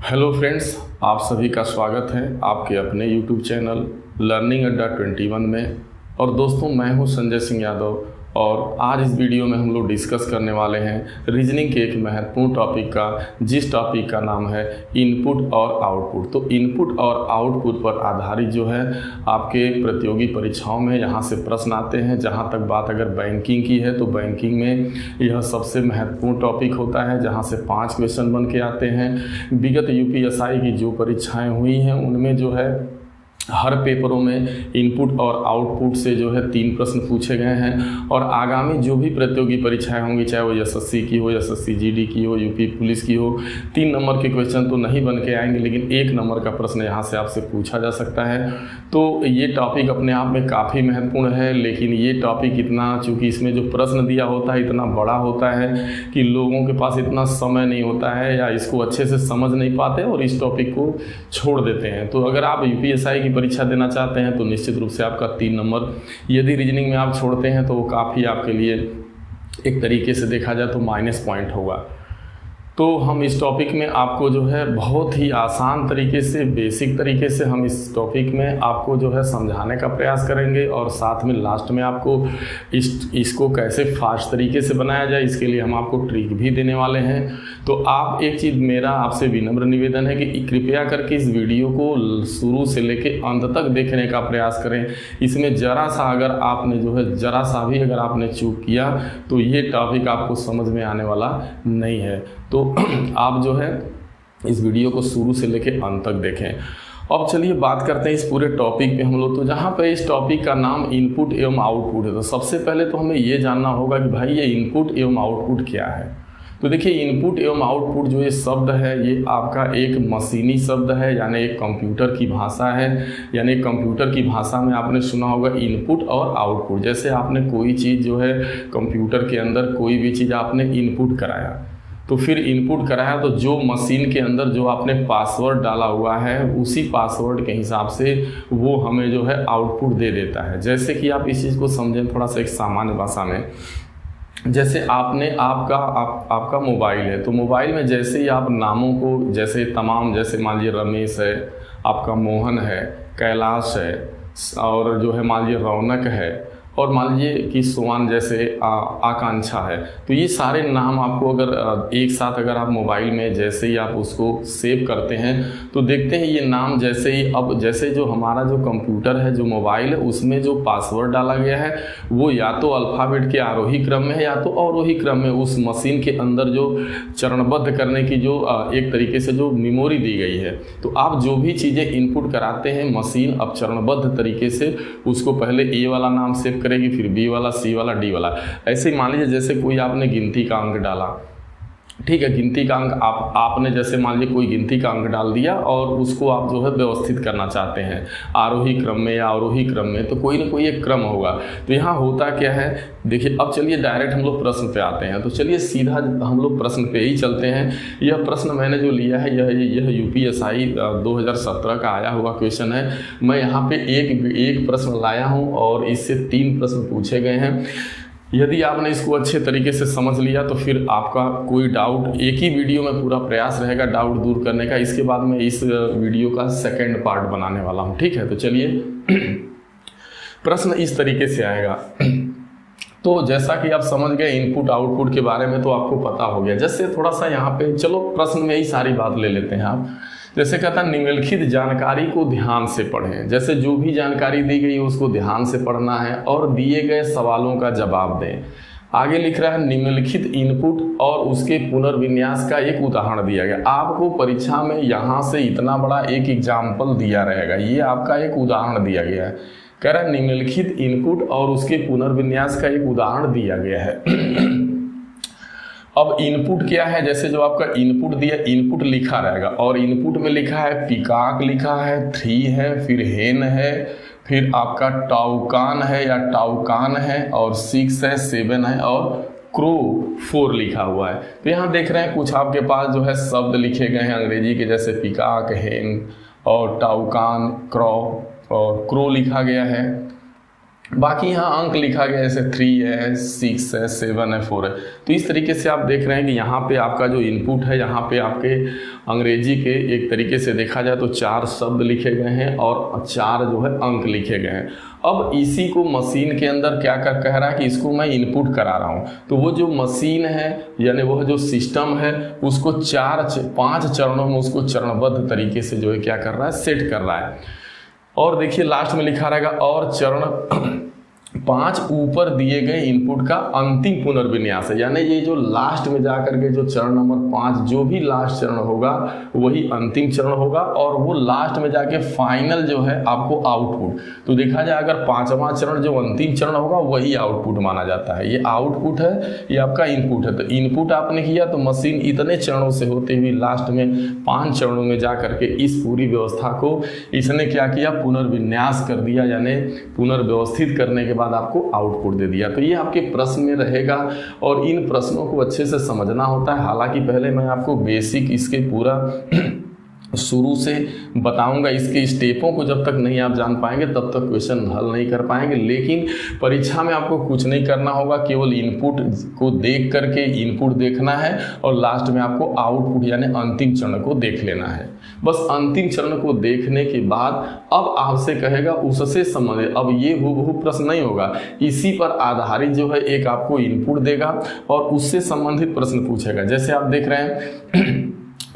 Hello friends, आप सभी का स्वागत है आपके अपने यूट्यूब चैनल लर्निंग अड्डा 21 में। और दोस्तों, मैं हूं संजय सिंह यादव और आज इस वीडियो में हम लोग डिस्कस करने वाले हैं रीजनिंग के एक महत्वपूर्ण टॉपिक का, जिस टॉपिक का नाम है इनपुट और आउटपुट। तो इनपुट और आउटपुट पर आधारित जो है आपके प्रतियोगी परीक्षाओं में यहाँ से प्रश्न आते हैं। जहाँ तक बात अगर बैंकिंग की है तो बैंकिंग में यह सबसे महत्वपूर्ण टॉपिक होता है, जहाँ से 5 क्वेश्चन बन के आते हैं। विगत यूपीएसआई की जो परीक्षाएँ हुई हैं उनमें जो है हर पेपरों में इनपुट और आउटपुट से जो है 3 प्रश्न पूछे गए हैं। और आगामी जो भी प्रतियोगी परीक्षाएं होंगी, चाहे वो एसएससी की हो, एसएससी जीडी की हो, यूपी पुलिस की हो, 3 नंबर के क्वेश्चन तो नहीं बन के आएंगे, लेकिन 1 नंबर का प्रश्न यहाँ से आपसे पूछा जा सकता है। तो ये टॉपिक अपने आप में काफ़ी महत्वपूर्ण है, लेकिन ये टॉपिक इतना, चूँकि इसमें जो प्रश्न दिया होता है इतना बड़ा होता है कि लोगों के पास इतना समय नहीं होता है या इसको अच्छे से समझ नहीं पाते और इस टॉपिक को छोड़ देते हैं। तो अगर आप यूपीएसआई की परीक्षा देना चाहते हैं तो निश्चित रूप से आपका 3 नंबर यदि रीजनिंग में आप छोड़ते हैं तो वो काफ़ी आपके लिए एक तरीके से देखा जाए तो माइनस पॉइंट होगा। तो हम इस टॉपिक में आपको जो है बहुत ही आसान तरीके से, बेसिक तरीके से हम इस टॉपिक में आपको जो है समझाने का प्रयास करेंगे और साथ में लास्ट में आपको इसको कैसे फास्ट तरीके से बनाया जाए इसके लिए हम आपको ट्रिक भी देने वाले हैं। तो आप एक चीज़, मेरा आपसे विनम्र निवेदन है कि कृपया करके इस वीडियो को शुरू से लेके अंत तक देखने का प्रयास करें। इसमें ज़रा सा अगर आपने जो है ज़रा सा भी अगर आपने चूक किया तो ये टॉपिक आपको समझ में आने वाला नहीं है। तो आप जो है इस वीडियो को शुरू से लेके अंत तक देखें। अब चलिए बात करते हैं इस पूरे टॉपिक पे हम लोग। तो जहाँ पे इस टॉपिक का नाम इनपुट एवं आउटपुट है, तो सबसे पहले तो हमें ये जानना होगा कि भाई ये इनपुट एवं आउटपुट क्या है। तो देखिए, इनपुट एवं आउटपुट जो ये शब्द है ये आपका एक मशीनी शब्द है, यानी एक कंप्यूटर की भाषा है। यानी कंप्यूटर की भाषा में आपने सुना होगा इनपुट और आउटपुट। जैसे आपने कोई चीज़ जो है कंप्यूटर के अंदर कोई भी चीज़ आपने इनपुट कराया, तो फिर इनपुट कराया तो जो मशीन के अंदर जो आपने पासवर्ड डाला हुआ है उसी पासवर्ड के हिसाब से वो हमें जो है आउटपुट दे देता है। जैसे कि आप इस चीज़ को समझें थोड़ा सा एक सामान्य भाषा में। जैसे आपने आपका मोबाइल है, तो मोबाइल में जैसे ही आप नामों को जैसे तमाम, जैसे मान लीजिए रमेश है, आपका मोहन है, कैलाश है, और जो है मान लीजिए रौनक है, और मान लीजिए कि सुवान जैसे आकांक्षा है, तो ये सारे नाम आपको अगर एक साथ अगर आप मोबाइल में जैसे ही आप उसको सेव करते हैं तो देखते हैं ये नाम जैसे ही, अब जैसे जो हमारा जो कंप्यूटर है, जो मोबाइल है, उसमें जो पासवर्ड डाला गया है वो या तो अल्फ़ाबेट के आरोही क्रम में है या तो अवरोही क्रम में। उस मशीन के अंदर जो चरणबद्ध करने की जो एक तरीके से जो मेमोरी दी गई है, तो आप जो भी चीज़ें इनपुट कराते हैं मशीन अब चरणबद्ध तरीके से उसको पहले ए वाला नाम सेव करेगी, फिर बी वाला, सी वाला, डी वाला। ऐसे ही मान लीजिए जैसे कोई आपने गिनती का अंक डाला, ठीक है, गिनती का अंक आपने जैसे मान लीजिए कोई गिनती का अंक डाल दिया और उसको आप जो है व्यवस्थित करना चाहते हैं आरोही क्रम में या अवरोही क्रम में, तो कोई ना कोई एक क्रम होगा। तो यहाँ होता क्या है, देखिए अब चलिए डायरेक्ट हम लोग प्रश्न पे आते हैं। तो चलिए सीधा हम लोग प्रश्न पे ही चलते हैं। यह प्रश्न मैंने जो लिया है यह यूपीएसआई 2017 का आया हुआ क्वेश्चन है। मैं यहाँ पे एक प्रश्न लाया हूँ और इससे 3 प्रश्न पूछे गए हैं। यदि आपने इसको अच्छे तरीके से समझ लिया तो फिर आपका कोई डाउट, एक ही वीडियो में पूरा प्रयास रहेगा डाउट दूर करने का। इसके बाद मैं इस वीडियो का सेकंड पार्ट बनाने वाला हूँ, ठीक है। तो चलिए प्रश्न इस तरीके से आएगा। तो जैसा कि आप समझ गए इनपुट आउटपुट के बारे में तो आपको पता हो गया। जैसे थोड़ा सा यहाँ पे चलो प्रश्न में ही सारी बात ले लेते हैं आप। जैसे कहता है निम्नलिखित जानकारी को ध्यान से पढ़ें। जैसे जो भी जानकारी दी गई है उसको ध्यान से पढ़ना है और दिए गए सवालों का जवाब दें। आगे लिख रहा है निम्नलिखित इनपुट और उसके पुनर्विन्यास का एक उदाहरण दिया गया। आपको परीक्षा में यहाँ से इतना बड़ा एक एग्जाम्पल दिया रहेगा, ये आपका एक उदाहरण दिया गया है। कह रहा है निम्नलिखित इनपुट और उसके पुनर्विन्यास का एक उदाहरण दिया गया है। अब इनपुट क्या है, जैसे जो आपका इनपुट दिया, इनपुट लिखा रहेगा और इनपुट में लिखा है पीकॉक लिखा है, 3 है, फिर हेन है, फिर आपका टाउकान है या टाउकान है, और 6 है, 7 है, और क्रो 4 लिखा हुआ है। तो यहाँ देख रहे हैं कुछ आपके पास जो है शब्द लिखे गए हैं अंग्रेजी के, जैसे पीकॉक, हेन और टाउकान, क्रॉ और क्रो लिखा गया है। बाकी यहाँ अंक लिखा गया जैसे 3 है, 6 है, 7 है, 4 है। तो इस तरीके से आप देख रहे हैं कि यहाँ पे आपका जो इनपुट है, यहाँ पे आपके अंग्रेजी के एक तरीके से देखा जाए तो 4 शब्द लिखे गए हैं और 4 जो है अंक लिखे गए हैं। अब इसी को मशीन के अंदर क्या कह रहा है कि इसको मैं इनपुट करा रहा हूँ, तो वो जो मशीन है यानी वह जो सिस्टम है उसको 5 चरणों में उसको चरणबद्ध तरीके से जो है क्या कर रहा है, सेट कर रहा है। और देखिए लास्ट में लिखा रहेगा और चरण 5 ऊपर दिए गए इनपुट का अंतिम पुनर्विन्यास है, यानी ये जो लास्ट में जाकर के जो चरण नंबर 5 जो भी लास्ट चरण होगा वही अंतिम चरण होगा और वो लास्ट में जाके फाइनल जो है आपको आउटपुट। तो देखा जाए अगर 5वां चरण जो अंतिम चरण होगा वही आउटपुट माना जाता है। ये आउटपुट है, ये आपका इनपुट है। तो इनपुट आपने किया तो मशीन इतने चरणों से होते हुए लास्ट में 5 चरणों में जा करके इस पूरी व्यवस्था को इसने क्या किया, पुनर्विन्यास कर दिया, यानी पुनर्व्यवस्थित करने के बाद आपको आउटपुट दे दिया। तो ये आपके प्रश्न में रहेगा और इन प्रश्नों को अच्छे से समझना होता है। हालांकि पहले मैं आपको बेसिक इसके पूरा शुरू से बताऊंगा, इसके स्टेपों को जब तक नहीं आप जान पाएंगे तब तक क्वेश्चन हल नहीं कर पाएंगे। लेकिन परीक्षा में आपको कुछ नहीं करना होगा, केवल इनपुट को देख करके इनपुट देखना है और लास्ट में आपको आउटपुट यानी अंतिम चरण को देख लेना है। बस अंतिम चरण को देखने के बाद अब आपसे कहेगा उससे संबंधित, अब ये हूबहू प्रश्न नहीं होगा, इसी पर आधारित जो है एक आपको इनपुट देगा और उससे संबंधित प्रश्न पूछेगा। जैसे आप देख रहे हैं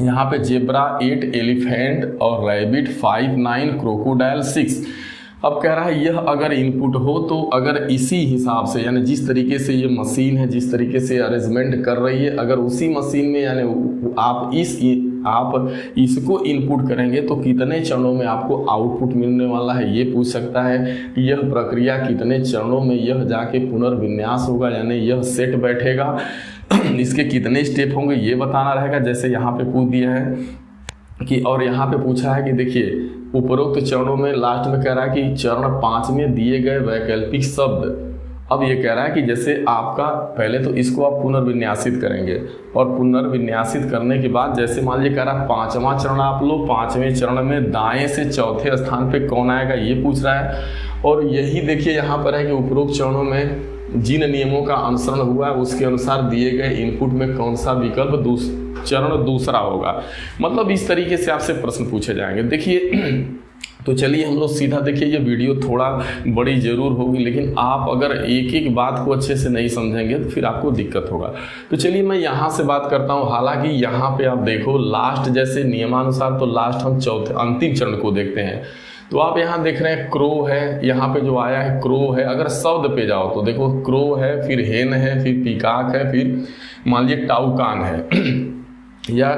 यहाँ पे जेब्रा 8, एलिफेंट और रैबिट 5, 9, क्रोकोडाइल 6। अब कह रहा है यह अगर इनपुट हो तो अगर इसी हिसाब से यानी जिस तरीके से ये मशीन है, जिस तरीके से अरेंजमेंट कर रही है, अगर उसी मशीन में यानी आप इसको इनपुट करेंगे तो कितने चरणों में आपको आउटपुट मिलने वाला है ये पूछ सकता है। यह प्रक्रिया कितने चरणों में यह जाके पुनर्विन्यास होगा यानी यह सेट बैठेगा, इसके कितने स्टेप होंगे ये बताना रहेगा। जैसे यहाँ पे पूछ दिया है कि और यहाँ पे पूछा है कि देखिए उपरोक्त चरणों में लास्ट में कह रहा है कि चरण 5 में दिए गए वैकल्पिक शब्द। अब ये कह रहा है कि जैसे आपका पहले तो इसको आप पुनर्विन्यासित करेंगे और पुनर्विन्यासित करने के बाद जैसे मान लीजिए कह रहा है 5वां चरण आप लो, 5वें चरण में दाएं से चौथे स्थान पे कौन आएगा ये पूछ रहा है। और यही देखिए यहाँ पर है कि उपरोक्त चरणों में जिन नियमों का अनुसरण हुआ है उसके अनुसार दिए गए इनपुट में कौन सा विकल्प चरण दूसरा होगा। मतलब इस तरीके से आपसे प्रश्न पूछे जाएंगे। देखिए तो चलिए हम लोग सीधा देखिए, ये वीडियो थोड़ा बड़ी ज़रूर होगी लेकिन आप अगर एक एक बात को अच्छे से नहीं समझेंगे तो फिर आपको दिक्कत होगा। तो चलिए मैं यहाँ से बात करता हूँ। हालांकि यहाँ पे आप देखो लास्ट जैसे नियमानुसार तो लास्ट हम चौथे अंतिम चरण को देखते हैं। तो आप यहाँ देख रहे हैं क्रो है, यहाँ पे जो आया है क्रो है। अगर शब्द पे जाओ तो देखो क्रो है, फिर हेन है, फिर पीकाक है, फिर मान लीजिए टाउकान है या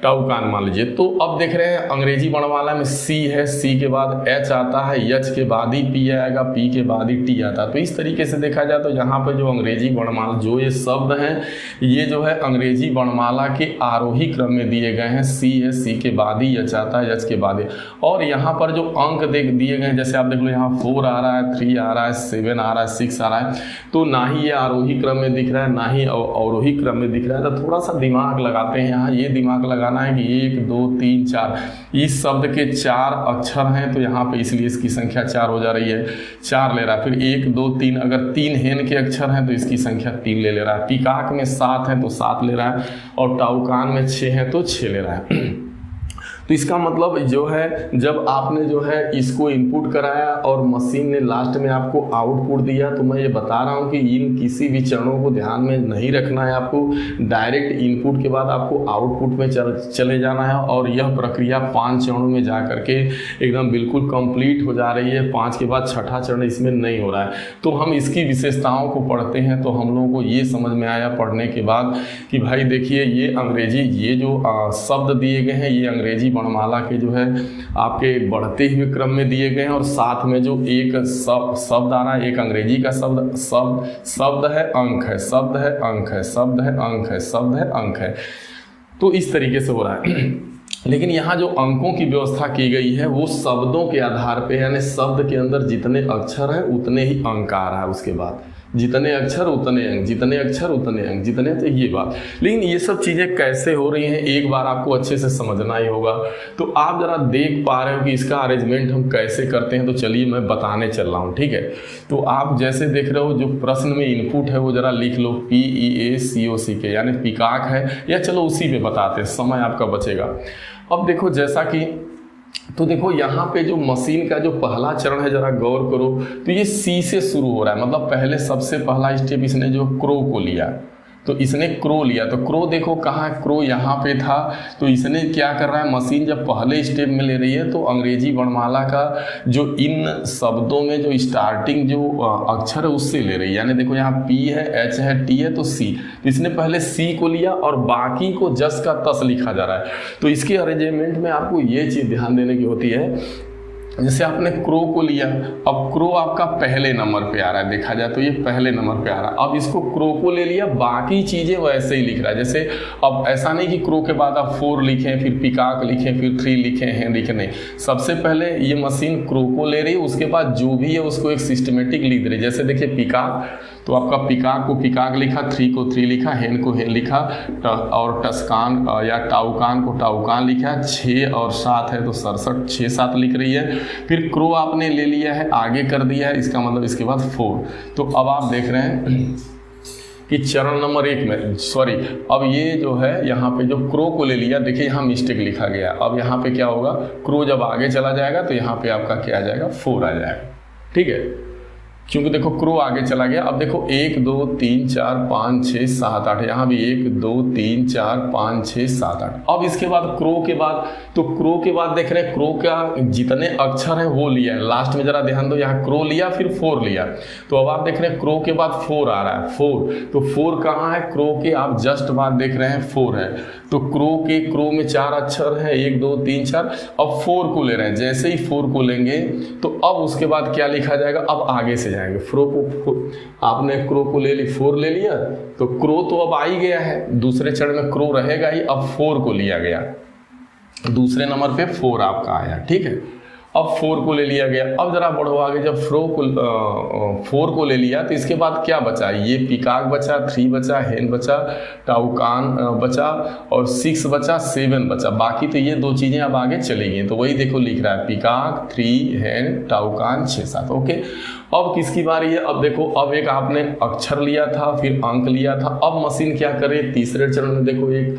टाउकान मान लीजिए। तो अब देख रहे हैं अंग्रेजी वर्णमाला में सी है, सी के बाद एच आता है, एच के बाद ही पी आएगा, पी के बाद ही टी आता है। तो इस तरीके से देखा जाए तो यहाँ पर जो अंग्रेजी वर्णमाला जो ये शब्द हैं ये जो है अंग्रेजी वर्णमाला के आरोही क्रम में दिए गए हैं। सी है, सी के बाद ही एच आता है, एच के बाद ही। और यहाँ पर जो अंक दिए गए हैं जैसे आप देख लो यहाँ 4 आ रहा है, 3 आ रहा है, 7 आ रहा है, 6 आ रहा है। तो ना ही ये आरोही क्रम में दिख रहा है ना ही अवरोही क्रम में दिख रहा है। तो थोड़ा सा दिमाग लगाते हैं यहाँ, ये दिमाग लगाना है कि 1 2 3 4 इस शब्द के 4 अक्षर हैं तो यहाँ पे इसलिए इसकी संख्या 4 हो जा रही है, 4 ले रहा है। फिर 1 2 3 अगर 3 हेन के अक्षर हैं तो इसकी संख्या 3 ले रहा है। पीकाक में 7 है तो 7 ले रहा है और टाउकान में 6 है तो 6 ले रहा है। तो इसका मतलब जो है जब आपने जो है इसको इनपुट कराया और मशीन ने लास्ट में आपको आउटपुट दिया, तो मैं ये बता रहा हूँ कि इन किसी भी चरणों को ध्यान में नहीं रखना है। आपको डायरेक्ट इनपुट के बाद आपको आउटपुट में चले जाना है और यह प्रक्रिया 5 चरणों में जा करके एकदम बिल्कुल कंप्लीट हो जा रही है। 5 के बाद 6ठा चरण इसमें नहीं हो रहा है। तो हम इसकी विशेषताओं को पढ़ते हैं तो हम लोगों को ये समझ में आया पढ़ने के बाद कि भाई देखिए ये अंग्रेजी ये जो शब्द दिए गए हैं ये अंग्रेजी वर्णमाला के जो है आपके बढ़ते हुए क्रम में दिए गए हैं और साथ में जो एक शब्द आ रहा है, एक अंग्रेजी का शब्द है अंक है, शब्द है अंक है, शब्द है अंक है, शब्द है अंक है। तो इस तरीके से हो रहा है। लेकिन यहाँ जो अंकों की व्यवस्था की गई है वो शब्दों के आधार पे, यानी शब्द के अंदर जितने अक्षर हैं उतने ही अंक आ रहा है उसके बाद। जितने अक्षर उतने अंक, जितने अक्षर उतने अंक, जितने, तो ये बात। लेकिन ये सब चीज़ें कैसे हो रही हैं एक बार आपको अच्छे से समझना ही होगा। तो आप ज़रा देख पा रहे हो कि इसका अरेंजमेंट हम कैसे करते हैं, तो चलिए मैं बताने चल रहा हूँ, ठीक है। तो आप जैसे देख रहे हो जो प्रश्न में इनपुट है वो ज़रा लिख लो, PEACOCK, यानी पीकॉक है, या चलो उसी पे बताते हैं, समय आपका बचेगा। अब देखो जैसा कि, तो देखो यहाँ पे जो मशीन का जो पहला चरण है जरा गौर करो, तो ये सी से शुरू हो रहा है, मतलब पहले सबसे पहला स्टेप इसने जो क्रो को लिया, तो इसने क्रो लिया, तो क्रो देखो कहाँ है, क्रो यहाँ पे था। तो इसने क्या कर रहा है, मशीन जब पहले स्टेप में ले रही है तो अंग्रेजी वर्णमाला का जो इन शब्दों में जो स्टार्टिंग जो अक्षर है उससे ले रही है, यानी देखो यहाँ P है, H है, T है, तो C, तो इसने पहले C को लिया और बाकी को जस का तस लिखा जा रहा है। तो इसके अरेंजमेंट में आपको ये चीज़ ध्यान देने की होती है, जैसे आपने क्रो को लिया, अब क्रो आपका पहले नंबर पे आ रहा है, देखा जाए तो ये पहले नंबर पे आ रहा है। अब इसको क्रो को ले लिया, बाकी चीज़ें वैसे ही लिख रहा है। जैसे अब ऐसा नहीं कि क्रो के बाद आप 4 लिखें, फिर पीकॉक लिखें, फिर 3 लिखें, हैं लिखें, नहीं। सबसे पहले ये मशीन क्रो को ले रही है, उसके बाद जो भी है उसको एक सिस्टमेटिक लिख दे रही है। जैसे देखिए पीकॉक, तो आपका पीकॉक को पीकॉक लिखा, 3 को 3 लिखा, हेन को हेन लिखा, और टस्कान या टाउकान को टाउकान लिखा, 6 और 7 है तो 67, 6 7 लिख रही है। फिर क्रो आपने ले लिया है, आगे कर दिया है, इसका मतलब इसके बाद 4। तो अब आप देख रहे हैं कि चरण नंबर 1 में, सॉरी, अब ये जो है यहाँ पे जो क्रो को ले लिया, देखिए यहाँ मिस्टेक लिखा गया। अब यहाँ पे क्या होगा, क्रो जब आगे चला जाएगा तो यहाँ पे आपका क्या आ जाएगा, 4 आ जाएगा, ठीक है, क्योंकि देखो क्रो आगे चला गया। अब देखो 1 2 3 4 5 6 7 8, यहाँ भी 1 2 3 4 5 6 7 8। अब इसके बाद क्रो के बाद, तो क्रो के बाद देख रहे हैं क्रो का जितने अक्षर हैं वो लिया है, लास्ट में जरा ध्यान दो, यहाँ क्रो लिया फिर 4 लिया। तो अब आप देख रहे हैं क्रो के बाद 4 आ रहा है, 4, तो 4 कहाँ है, क्रो के आप जस्ट बाद देख रहे हैं 4 है। तो क्रो में 4 अक्षर हैं, 1 2 3 4, अब 4 को ले रहे हैं। जैसे ही 4 को लेंगे तो अब उसके बाद क्या लिखा जाएगा, अब आगे से जाएंगे। आपने क्रो को ले ली, 4 ले लिया, तो क्रो तो अब आ ही गया है, दूसरे चरण में क्रो रहेगा ही, अब 4 को लिया गया, दूसरे नंबर पे 4 आपका आया, ठीक है। अब 4 को ले लिया गया। अब जरा बढ़ो आगे, जब 4 को ले लिया तो इसके बाद क्या बचा, ये पीकॉक बचा, 3 बचा, हेन बचा, टाउकान बचा, और 6 बचा, 7 बचा। बाकी तो ये 2 चीज़ें अब आगे चली गई, तो वही देखो लिख रहा है पीकॉक, 3, हेन, टाउकान, 6 7, ओके। अब किसकी बारी है, अब देखो, अब एक आपने अक्षर लिया था, फिर अंक लिया था। अब मशीन क्या करे, तीसरे चरण में देखो एक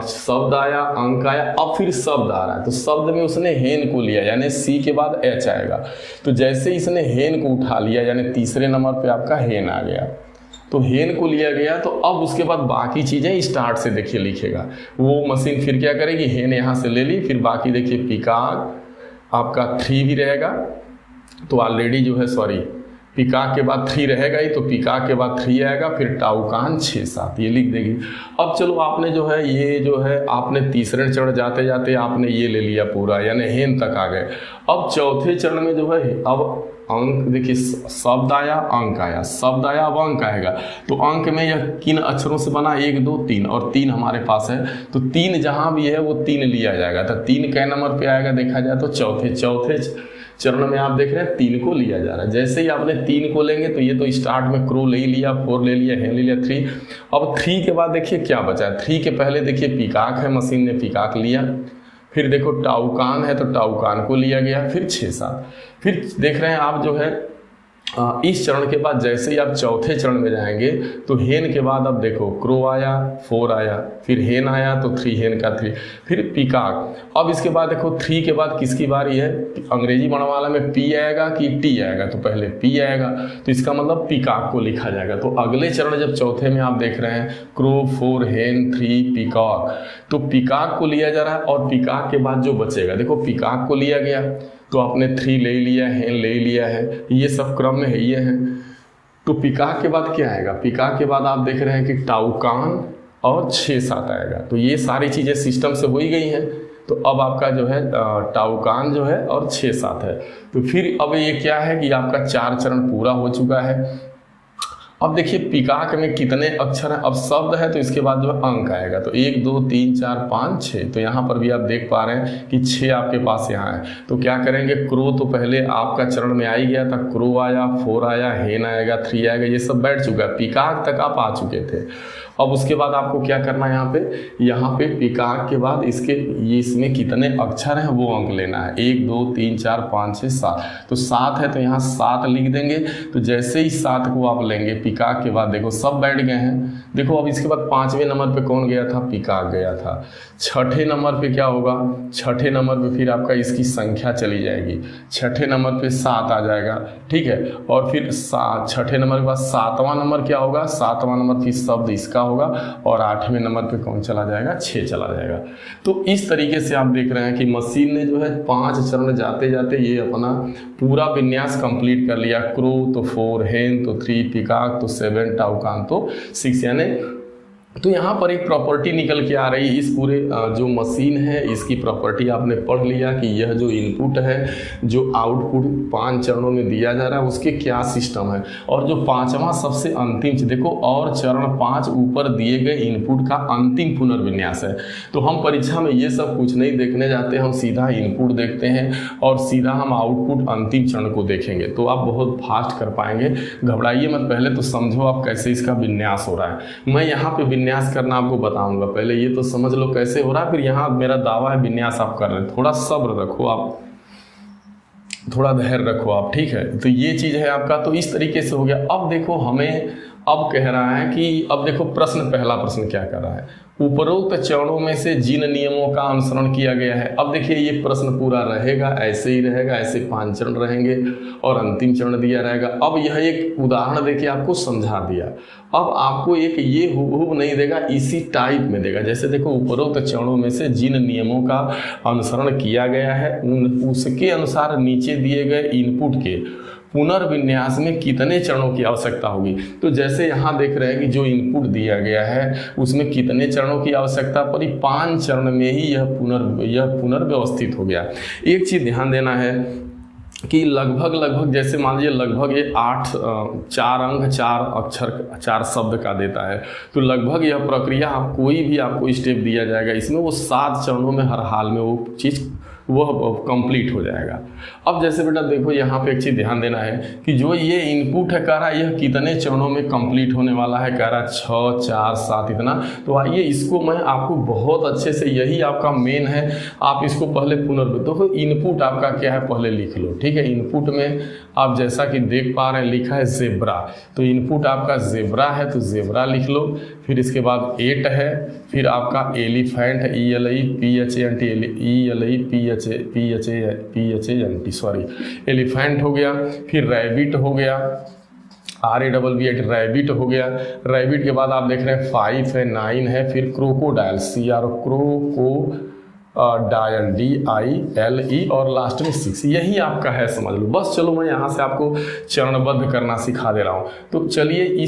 शब्द आया, अंक आया, अब फिर शब्द आ रहा है, तो शब्द में उसने हेन को लिया, यानी सी के बाद एच आएगा। तो जैसे इसने हेन को उठा लिया, यानी तीसरे नंबर पे आपका हेन आ गया, तो हेन को लिया गया। तो अब उसके बाद बाकी चीज़ें स्टार्ट से देखिए लिखेगा वो मशीन। फिर क्या करेगी, हेन यहाँ से ले ली, फिर बाकी देखिए पीकॉक आपका 3 भी रहेगा, तो ऑलरेडी जो है, सॉरी, पीकॉक के बाद 3 रहेगा ही, तो पीकॉक के बाद 3 आएगा, फिर टाउकान 6 7, ये लिख देगी। अब चलो आपने जो है, ये जो है आपने तीसरे चरण जाते जाते आपने ये ले लिया पूरा, यानी हेन तक आ गए। अब चौथे चरण में जो है, अब अंक देखिए, शब्द आया, अंक आया, शब्द आया, अब अंक आएगा। तो अंक में यह किन अक्षरों से बना, 1 2 3, और 3 हमारे पास है, तो 3 जहाँ भी है वो 3 लिया जाएगा। तो 3 कै नंबर पे आएगा, देखा जाए तो चौथे चरण में आप देख रहे हैं 3 को लिया जा रहा है। जैसे ही आपने 3 को लेंगे तो ये तो स्टार्ट में क्रो ले लिया, 4 ले लिया, हेन ले लिया, 3। अब 3 के बाद देखिए क्या बचा है, 3 के पहले देखिए पीकॉक है, मशीन ने पीकॉक लिया, फिर देखो टाउकान है तो टाउकान को लिया गया, फिर 6 7। फिर देख रहे हैं आप जो है इस चरण के बाद जैसे ही आप चौथे चरण में जाएंगे तो हेन के बाद अब देखो क्रो आया, 4 आया, फिर हेन आया तो 3, हेन का 3, फिर पीकॉक। अब इसके बाद देखो 3 के बाद किसकी बारी है, अंग्रेजी वर्णमाला में पी आएगा कि टी आएगा, तो पहले पी आएगा, तो इसका मतलब पीकॉक को लिखा जाएगा। तो अगले चरण जब चौथे में आप देख रहे हैं क्रो, 4, हेन, 3, पीकॉक, तो पीकॉक को लिया जा रहा है। और पीकॉक के बाद जो बचेगा, देखो पीकॉक को लिया गया तो आपने 3 ले लिया, हेन ले लिया है, ये सब क्रम में है, ये है। तो पीकॉक के बाद क्या आएगा, पीकॉक के बाद आप देख रहे हैं कि टाउकान और 6 7 आएगा। तो ये सारी चीज़ें सिस्टम से हो ही गई हैं। तो अब आपका जो है टाउकान जो है और 6 7 है। तो फिर अब ये क्या है कि आपका 4 चरण पूरा हो चुका है। अब देखिए पिकाक में कितने अक्षर हैं, अब शब्द है तो इसके बाद जो है अंक आएगा, तो 1 2 3 4 5 6, तो यहाँ पर भी आप देख पा रहे हैं कि 6 आपके पास यहाँ है। तो क्या करेंगे, क्रो तो पहले आपका चरण में आ ही गया था, क्रो आया, 4 आया, हेन आएगा, 3 आएगा, ये सब बैठ चुका है, पिकाक तक आप आ चुके थे। अब उसके बाद आपको क्या करना है, यहाँ पे पिकाक के बाद ये इसमें कितने अक्षर हैं वो अंक लेना है, 1 2 3 4 5 6 7, तो 7 है तो यहाँ 7 लिख देंगे। तो जैसे ही 7 को आप लेंगे पिकाक के बाद, देखो सब बैठ गए हैं। देखो अब इसके बाद 5वें नंबर पे कौन गया था, पिकाक गया था। 6ठे नंबर पे क्या होगा, 6ठे नंबर पे फिर आपका इसकी संख्या चली जाएगी, 6ठे नंबर पे 7 आ जाएगा, ठीक है। और फिर 6ठे नंबर के बाद 7वां नंबर क्या होगा, 7वां नंबर फिर शब्द इसका होगा, और 8वें नंबर पे कौन चला जाएगा, 6 चला जाएगा। तो इस तरीके से आप देख रहे हैं कि मशीन ने जो है 5 चरण जाते जाते ये अपना पूरा विन्यास कंप्लीट कर लिया। क्रो तो 4, हेन तो 3, पिकाक तो 7, टाउकान तो 6, यानी तो यहाँ पर एक प्रॉपर्टी निकल के आ रही है। इस पूरे जो मशीन है इसकी प्रॉपर्टी आपने पढ़ लिया कि यह जो इनपुट है, जो आउटपुट 5 चरणों में दिया जा रहा है उसके क्या सिस्टम है, और जो 5वां सबसे अंतिम देखो, और चरण 5 ऊपर दिए गए इनपुट का अंतिम पुनर्विन्यास है। तो हम परीक्षा में ये सब कुछ नहीं देखने जाते, हम सीधा इनपुट देखते हैं और सीधा हम आउटपुट अंतिम चरण को देखेंगे, तो आप बहुत फास्ट कर पाएंगे। घबराइए मत, पहले तो समझो आप कैसे इसका विन्यास हो रहा है। मैं यहाँ पे विन्यास करना आपको बताऊंगा, पहले ये तो समझ लो कैसे हो रहा है, फिर यहाँ मेरा दावा है विन्यास आप कर रहे हैं। थोड़ा सब्र रखो आप, थोड़ा धैर्य रखो आप, ठीक है। तो ये चीज़ है आपका, तो इस तरीके से हो गया। अब देखो हमें अब कह रहा है कि अब देखो पहला प्रश्न क्या कर रहा है, उपरोक्त चरणों में से जिन नियमों का अनुसरण किया गया है। अब देखिए ये प्रश्न पूरा रहेगा, ऐसे ही रहेगा, ऐसे 5 चरण रहेंगे और अंतिम चरण दिया रहेगा। अब यह एक उदाहरण देके आपको समझा दिया। अब आपको एक ये हुबहू नहीं देगा, इसी टाइप में देगा। जैसे देखो उपरोक्त चरणों में से जिन नियमों का अनुसरण किया गया है उसके अनुसार नीचे दिए गए इनपुट के पुनर्विन्यास में कितने चरणों की आवश्यकता होगी। तो जैसे यहाँ देख रहे हैं कि जो इनपुट दिया गया है उसमें कितने चरणों की आवश्यकता पड़ी, 5 चरण में ही यह पुनर्व्यवस्थित हो गया। एक चीज़ ध्यान देना है कि लगभग जैसे मान लीजिए लगभग ये 4 अंक 4 अक्षर 4 शब्द का देता है, तो लगभग यह प्रक्रिया आप कोई भी आपको स्टेप दिया जाएगा इसमें वो 7 चरणों में हर हाल में वो चीज़ वह कंप्लीट हो जाएगा। अब जैसे बेटा देखो यहाँ पे एक चीज़ ध्यान देना है कि जो ये इनपुट है कह रहा है यह कितने चरणों में कंप्लीट होने वाला है, कह रहा है 6 4 7 इतना। तो आइए इसको मैं आपको बहुत अच्छे से, यही आपका मेन है, आप इसको पहले देखो इनपुट आपका क्या है पहले लिख लो, ठीक है। इनपुट में आप जैसा कि देख पा रहे हैं लिखा है जेब्रा, तो इनपुट आपका जेब्रा है तो जेब्रा लिख लो। फिर इसके बाद 8 है, फिर आपका एलिफेंट है, एलिफेंट हो गया। फिर रैबिट हो गया, RABBIT रैबिट हो गया। रैबिट के बाद आप देख रहे हैं 5 है, 9 है, फिर क्रोकोडाइल डायल DILE और लास्ट में 6, यही आपका है, समझ लो बस। चलो मैं यहाँ से आपको चरणबद्ध करना सिखा दे रहा हूँ। तो चलिए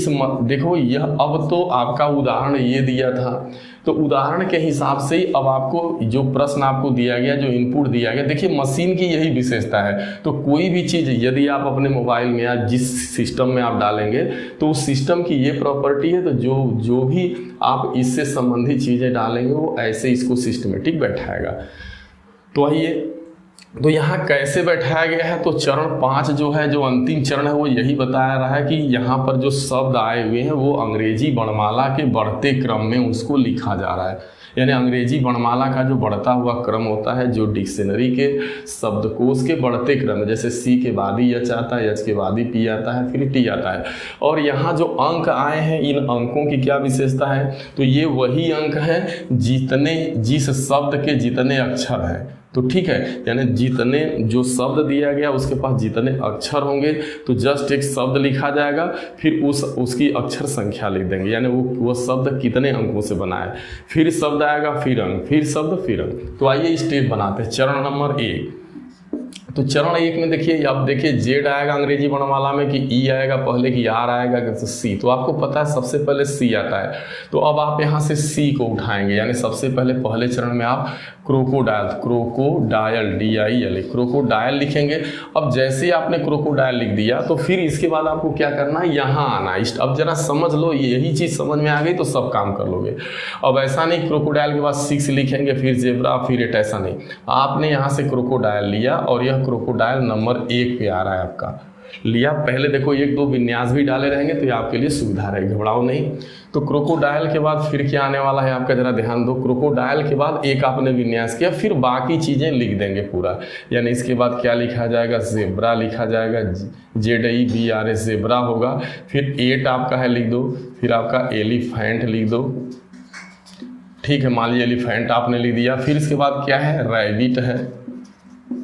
देखो यह अब तो आपका उदाहरण ये दिया था, तो उदाहरण के हिसाब से ही अब आपको जो प्रश्न आपको दिया गया, जो इनपुट दिया गया, देखिए मशीन की यही विशेषता है। तो कोई भी चीज़ यदि आप अपने मोबाइल में या जिस सिस्टम में आप डालेंगे तो उस सिस्टम की ये प्रॉपर्टी है, तो जो भी आप इससे संबंधित चीज़ें डालेंगे वो ऐसे इसको सिस्टमेटिक बैठाएगा। तो आइए, तो यहाँ कैसे बैठाया गया है, तो चरण 5 जो है, जो अंतिम चरण है वो यही बताया रहा है कि यहाँ पर जो शब्द आए हुए हैं वो अंग्रेजी वर्णमाला के बढ़ते क्रम में उसको लिखा जा रहा है। यानी अंग्रेजी वर्णमाला का जो बढ़ता हुआ क्रम होता है, जो डिक्शनरी के शब्दकोश के बढ़ते क्रम है, जैसे C के बाद ही H आता है, H के बाद ही P आता है, फिर T आता है। और यहाँ जो अंक आए हैं, इन अंकों की क्या विशेषता है, तो ये वही अंक हैं जिस शब्द के जितने अक्षर हैं। तो ठीक है, यानी जितने जो शब्द दिया गया उसके पास जितने अक्षर होंगे तो जस्ट एक शब्द लिखा जाएगा, फिर उसकी अक्षर संख्या लिख देंगे, यानी वो शब्द कितने अंकों से बना है। फिर शब्द आएगा, फिर अंक, फिर शब्द, फिर अंक। तो आइए स्टेप बनाते हैं। चरण नंबर 1, तो चरण 1 में देखिए, अब देखिए Z आएगा अंग्रेजी वर्णमाला में कि E आएगा पहले, कि R आएगा कि C। तो आपको पता है सबसे पहले C आता है, तो अब आप यहाँ से C को उठाएंगे, यानी सबसे पहले चरण में आप क्रोकोडायल, क्रोकोडायल DIL, क्रोकोडायल लिखेंगे। अब जैसे ही आपने क्रोकोडायल लिख दिया तो फिर इसके बाद आपको क्या करना है, यहाँ आना है। अब जरा समझ लो, यही चीज़ समझ में आ गई तो सब काम कर लोगे। अब ऐसा नहीं क्रोकोडायल के बाद 6 लिखेंगे फिर जेब्रा फिर 8, ऐसा नहीं। आपने यहाँ से क्रोकोडायल लिया और यह क्रोकोडायल नंबर 1 पे आ रहा है आपका, लिया। पहले देखो 1-2 विन्यास भी डाले रहेंगे तो ये आपके लिए सुविधा रहेगी, घबराओ नहीं। तो क्रोकोडायल के बाद फिर क्या आने वाला है आपका, जरा ध्यान दो। क्रोकोडायल के बाद एक आपने विन्यास किया, फिर बाकी चीज़ें लिख देंगे पूरा। यानी इसके बाद क्या लिखा जाएगा, जेब्रा लिखा जाएगा, ZEBRA जेब्रा होगा। फिर 8 आपका है, लिख दो। फिर आपका एलिफेंट लिख दो, ठीक है। मान लीजिए एलिफेंट आपने लिख दिया। फिर इसके बाद क्या है, रैबिट है।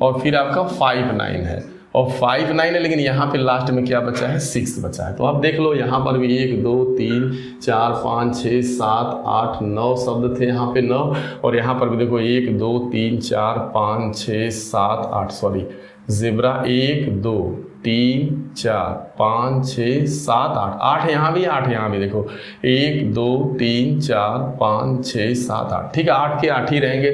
और फिर आपका 5, 9 है। और 5, 9 है, लेकिन यहाँ पे लास्ट में क्या बचा है, 6 बचा है। तो आप देख लो यहाँ पर भी 1, 2, 3, 4, 5, 6, 7, 8, 9 शब्द थे यहाँ पे 9। और यहाँ पर भी देखो 1, 2, 3, 4, 5, 6, 7, 8, सॉरी जेब्रा 1, 2, 3, 4, 5, 6, 7, 8, 8 यहाँ भी 8 यहाँ भी, देखो 1, 2, 3, 4, 5, 6, 7, 8, ठीक है। 8 के 8 ही रहेंगे।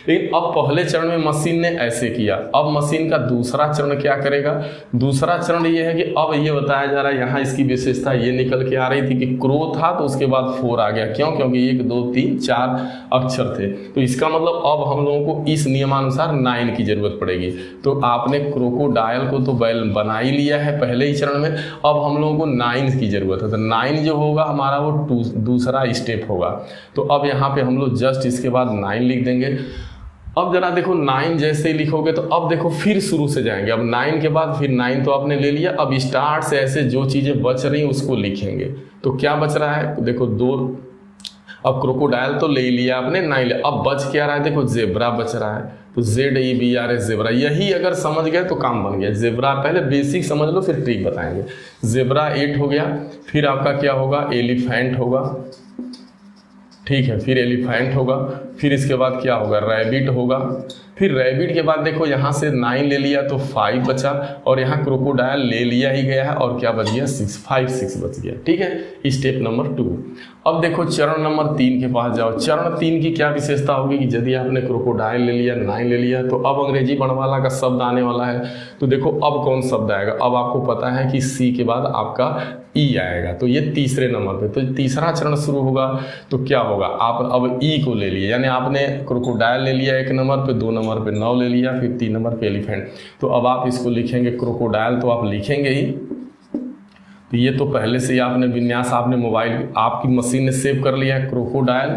लेकिन अब पहले चरण में मशीन ने ऐसे किया, अब मशीन का दूसरा चरण क्या करेगा, दूसरा चरण ये है कि अब ये बताया जा रहा है, यहाँ इसकी विशेषता ये निकल के आ रही थी कि क्रो था तो उसके बाद 4 आ गया। क्यों, क्योंकि 1, 2, 3, 4 अक्षर थे। तो इसका मतलब अब हम लोगों को इस नियमानुसार 9 की जरूरत पड़ेगी। तो आपने क्रोकोडायल को तो बना ही लिया है पहले ही चरण में, अब हम लोगों को 9 की जरूरत है। तो 9 जो होगा हमारा वो दूसरा स्टेप होगा। तो अब यहाँ पे हम लोग जस्ट इसके बाद 9 लिख देंगे। अब जरा देखो 9 जैसे ही लिखोगे तो अब देखो फिर शुरू से जाएंगे। अब 9 के बाद फिर 9 तो आपने ले लिया, अब स्टार्ट से ऐसे जो चीज़ें बच रही हैं उसको लिखेंगे। तो क्या बच रहा है, देखो 2, अब क्रोकोडायल तो ले लिया आपने, 9 लिया। अब बच क्या रहा है, देखो जेब्रा बच रहा है। तो ZEBRA जेब्रा, यही अगर समझ गए तो काम बन गया। जेब्रा पहले बेसिक समझ लो फिर ट्रिक बताएंगे। जेब्रा 8 हो गया। फिर आपका क्या होगा, एलिफेंट होगा, ठीक है। फिर एलिफेंट होगा। फिर इसके बाद क्या होगा, रैबिट होगा। फिर रैबिट के बाद देखो यहाँ से 9 ले लिया तो 5 बचा, और यहाँ क्रोकोडायल ले लिया ही गया है और क्या बच गया, 6, 5, 6 बच गया, ठीक है। Step number 2। अब देखो चरण नंबर 3 के पास जाओ। चरण 3 की क्या विशेषता होगी कि यदि आपने क्रोकोडायल ले लिया, 9 ले लिया, तो अब अंग्रेजी वर्णमाला का शब्द आने वाला है। तो देखो अब कौन शब्द आएगा, अब आपको पता है कि C के बाद आपका E आएगा, तो ये तीसरे नंबर पे। तो तीसरा चरण शुरू होगा तो क्या होगा, आप अब E को ले लिए, यानी आपने क्रोकोडायल ले लिया 1 नंबर पे, 2 नंबर पे 9 ले लिया, फिर 3 नंबर पे एलिफेंट। तो अब आप इसको लिखेंगे क्रोकोडायल, तो आप लिखेंगे ही। तो ये तो पहले से ही आपने विन्यास, आपने मोबाइल आपकी मशीन ने सेव कर लिया है, क्रोकोडायल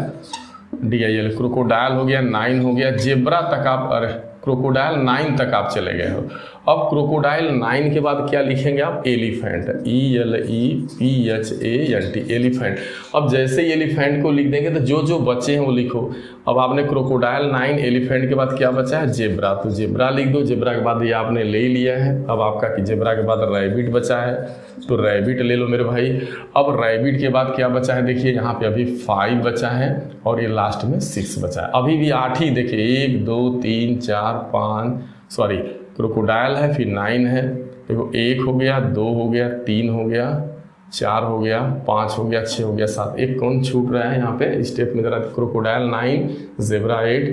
DIL, क्रोकोडायल हो गया, 9 हो गया, जेब्रा तक आप, अरे क्रोकोडायल 9 तक आप चले गए हो। अब क्रोकोडायल 9 के बाद क्या लिखेंगे आप, एलिफेंट, ELEPHANT, एलिफेंट। अब जैसे ही एलिफेंट को लिख देंगे तो जो जो बचे हैं वो लिखो। अब आपने क्रोकोडायल 9, एलिफेंट के बाद क्या बचा है, जेब्रा, तो जेब्रा लिख दो। जेब्रा के बाद ये आपने ले लिया है। अब आपका कि जेब्रा के बाद रैबिट बचा है, तो रैबिट ले लो मेरे भाई। अब रैबिट के बाद क्या बचा है, देखिए यहाँ पे अभी 5 बचा है और ये लास्ट में 6 बचा है। अभी भी 8 ही, देखिए 1, 2, 3, 4, 5, सॉरी क्रोकोडायल है, फिर 9 है, देखो 1 हो गया, 2 हो गया, 3 हो गया, 4 हो गया, 5 हो गया, 6 हो गया, 7। एक कौन छूट रहा है यहाँ पे स्टेप में, जरा क्रोकोडायल 9, जेब्रा 8,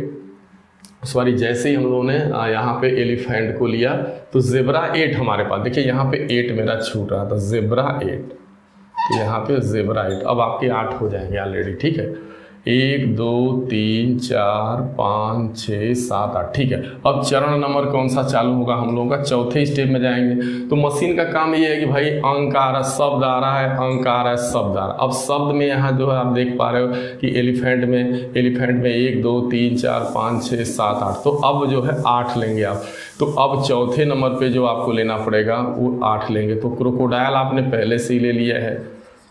सॉरी जैसे ही हम लोगों ने यहाँ पे एलिफेंट को लिया तो जेब्रा 8 हमारे पास, देखिए यहाँ पे 8 मेरा छूट रहा था, जेब्रा 8, तो यहाँ पे जेब्रा 8। अब आपके 8 हो जाएंगे ऑलरेडी, ठीक है। 1, 2, 3, 4, 5, 6, 7, 8, ठीक है। अब चरण नंबर कौन सा चालू होगा हम लोगों का, चौथे स्टेप में जाएंगे। तो मशीन का काम ये है कि भाई अंक आ रहा है, शब्द आ रहा है, अंक आ रहा है, शब्द आ रहा है। अब शब्द में यहाँ जो है आप देख पा रहे हो कि एलिफेंट में 1, 2, 3, 4, 5, 6, 7, 8, तो अब जो है 8 लेंगे आप। तो अब चौथे नंबर पे जो आपको लेना पड़ेगा वो 8 लेंगे। तो क्रोकोडायल आपने पहले से ही ले लिया है,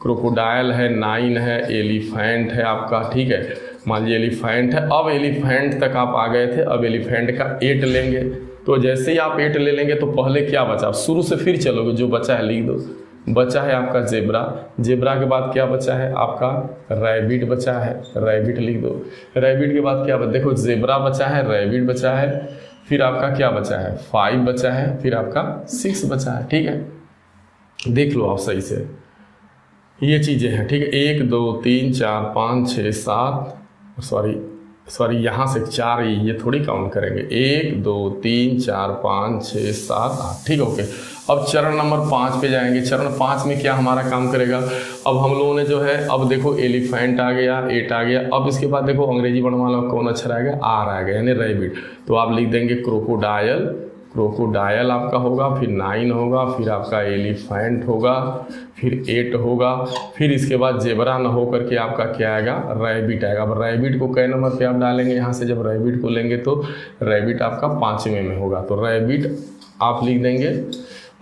क्रोकोडायल है, 9 है, एलिफेंट है आपका, ठीक है। मान लीजिए एलिफेंट है, अब एलिफेंट तक आप आ गए थे, अब एलिफेंट का 8 लेंगे। तो जैसे ही आप 8 ले लेंगे तो पहले क्या बचा, आप शुरू से फिर चलोगे, जो बचा है लिख दो। बचा है आपका जेब्रा, जेब्रा के बाद क्या बचा है आपका, रैबिट बचा है, रैबिट लिख दो। रैबिट के बाद क्या बचा, देखो जेब्रा बचा है, रैबिट बचा है, फिर आपका क्या बचा है, 5 बचा है, फिर आपका 6 बचा है, ठीक है। देख लो आप सही से, ये चीज़ें हैं, ठीक है। 1, 2, 3, 4, 5, 6, 7, सॉरी सॉरी यहाँ से 4 ये थोड़ी काउंट करेंगे, 1 2 3 4 5 6 7 8, ठीक है ओके। अब चरण नंबर 5 पे जाएंगे। चरण 5 में क्या हमारा काम करेगा, अब हम लोगों ने जो है, अब देखो एलिफेंट आ गया, 8 आ गया। अब इसके बाद देखो अंग्रेजी वर्णमाला में कौन अक्षर आ गया, आर आ गया, यानी रैबिट। तो आप लिख देंगे क्रोकोडायल, क्रोकोडायल आपका होगा, फिर 9 होगा, फिर आपका एलिफेंट होगा, फिर 8 होगा, फिर इसके बाद जेबरा न हो करके आपका क्या आएगा, रैबिट आएगा। अब रैबिट को कै नंबर पे आप डालेंगे, यहाँ से जब रैबिट को लेंगे तो रैबिट आपका 5वें में होगा। तो रैबिट आप लिख देंगे,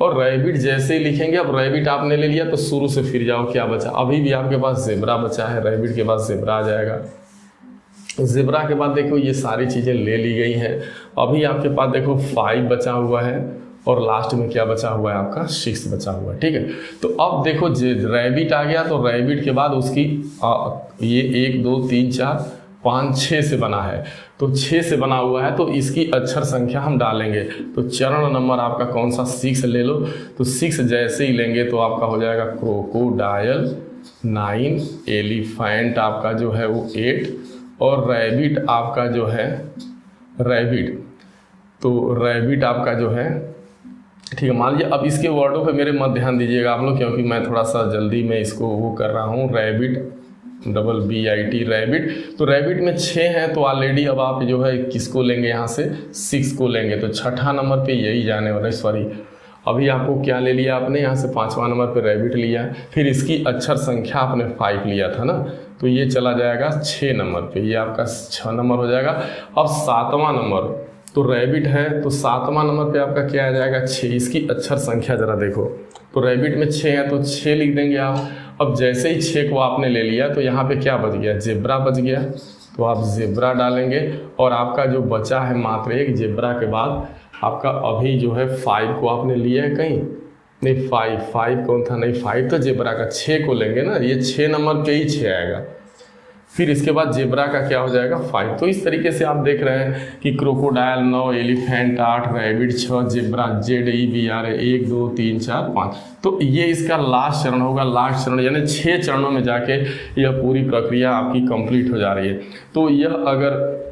और रैबिट जैसे ही लिखेंगे, अब रैबिट आपने ले लिया तो शुरू से फिर जाओ, क्या बचा, अभी भी आपके पास जेबरा बचा है, रैबिट के बाद जेबरा आ जाएगा। ज़ेब्रा के बाद देखो ये सारी चीज़ें ले ली गई हैं। अभी आपके पास देखो 5 बचा हुआ है, और लास्ट में क्या बचा हुआ है आपका, 6 बचा हुआ है, ठीक है। तो अब देखो रैबिट आ गया, तो रैबिट के बाद उसकी ये 1 2 3 4 5 6 से बना है, तो 6 से बना हुआ है, तो इसकी अक्षर संख्या हम डालेंगे। तो चरण नंबर आपका कौन सा, 6 ले लो। तो 6 जैसे ही लेंगे तो आपका हो जाएगा क्रोकोडायल 9, एलिफेंट आपका जो है वो 8, और रैबिट आपका जो है रैबिट, तो रैबिट आपका जो है, ठीक है। मान लीजिए अब इसके वर्डों पे मेरे मत ध्यान दीजिएगा आप लोग, क्योंकि मैं थोड़ा सा जल्दी में इसको वो कर रहा हूँ। रैबिट BIT रैबिट, तो रैबिट में 6 हैं, तो ऑलरेडी अब आप जो है किसको लेंगे, यहाँ से 6 को लेंगे। तो छठा नंबर पे यही जाने वाला है, सॉरी अभी आपको क्या ले लिया आपने, यहाँ से 5वां नंबर पे रैबिट लिया, फिर इसकी अक्षर संख्या आपने 5 लिया था ना, तो ये चला जाएगा 6 नंबर पे, ये आपका 6 नंबर हो जाएगा। अब 7वां नंबर, तो रैबिट है, तो 7वां नंबर पे आपका क्या आ जाएगा, 6। इसकी अक्षर संख्या ज़रा देखो, तो रैबिट में 6 है, तो 6 लिख देंगे आप। अब जैसे ही 6 को आपने ले लिया, तो यहाँ पे क्या बच गया, जेब्रा बच गया, तो आप जेब्रा डालेंगे, और आपका जो बचा है मात्र एक, जेब्रा के बाद आपका अभी जो है 5 को आपने लिया है कहीं, नहीं 5 कौन था, नहीं 5 तो जेब्रा का, 6 को लेंगे ना, ये 6 नंबर पे ही 6 आएगा। फिर इसके बाद जेब्रा का क्या हो जाएगा, 5। तो इस तरीके से आप देख रहे हैं कि crocodile 9, elephant 8, rabbit 6, zebra ZEBRA 1 2 3 4 5। तो ये इसका लास्ट चरण होगा, लास्ट चरण यानी 6 चरणों में जाके यह पूरी प्रक्रिया आपकी कंप्लीट हो जा रही है। तो यह अगर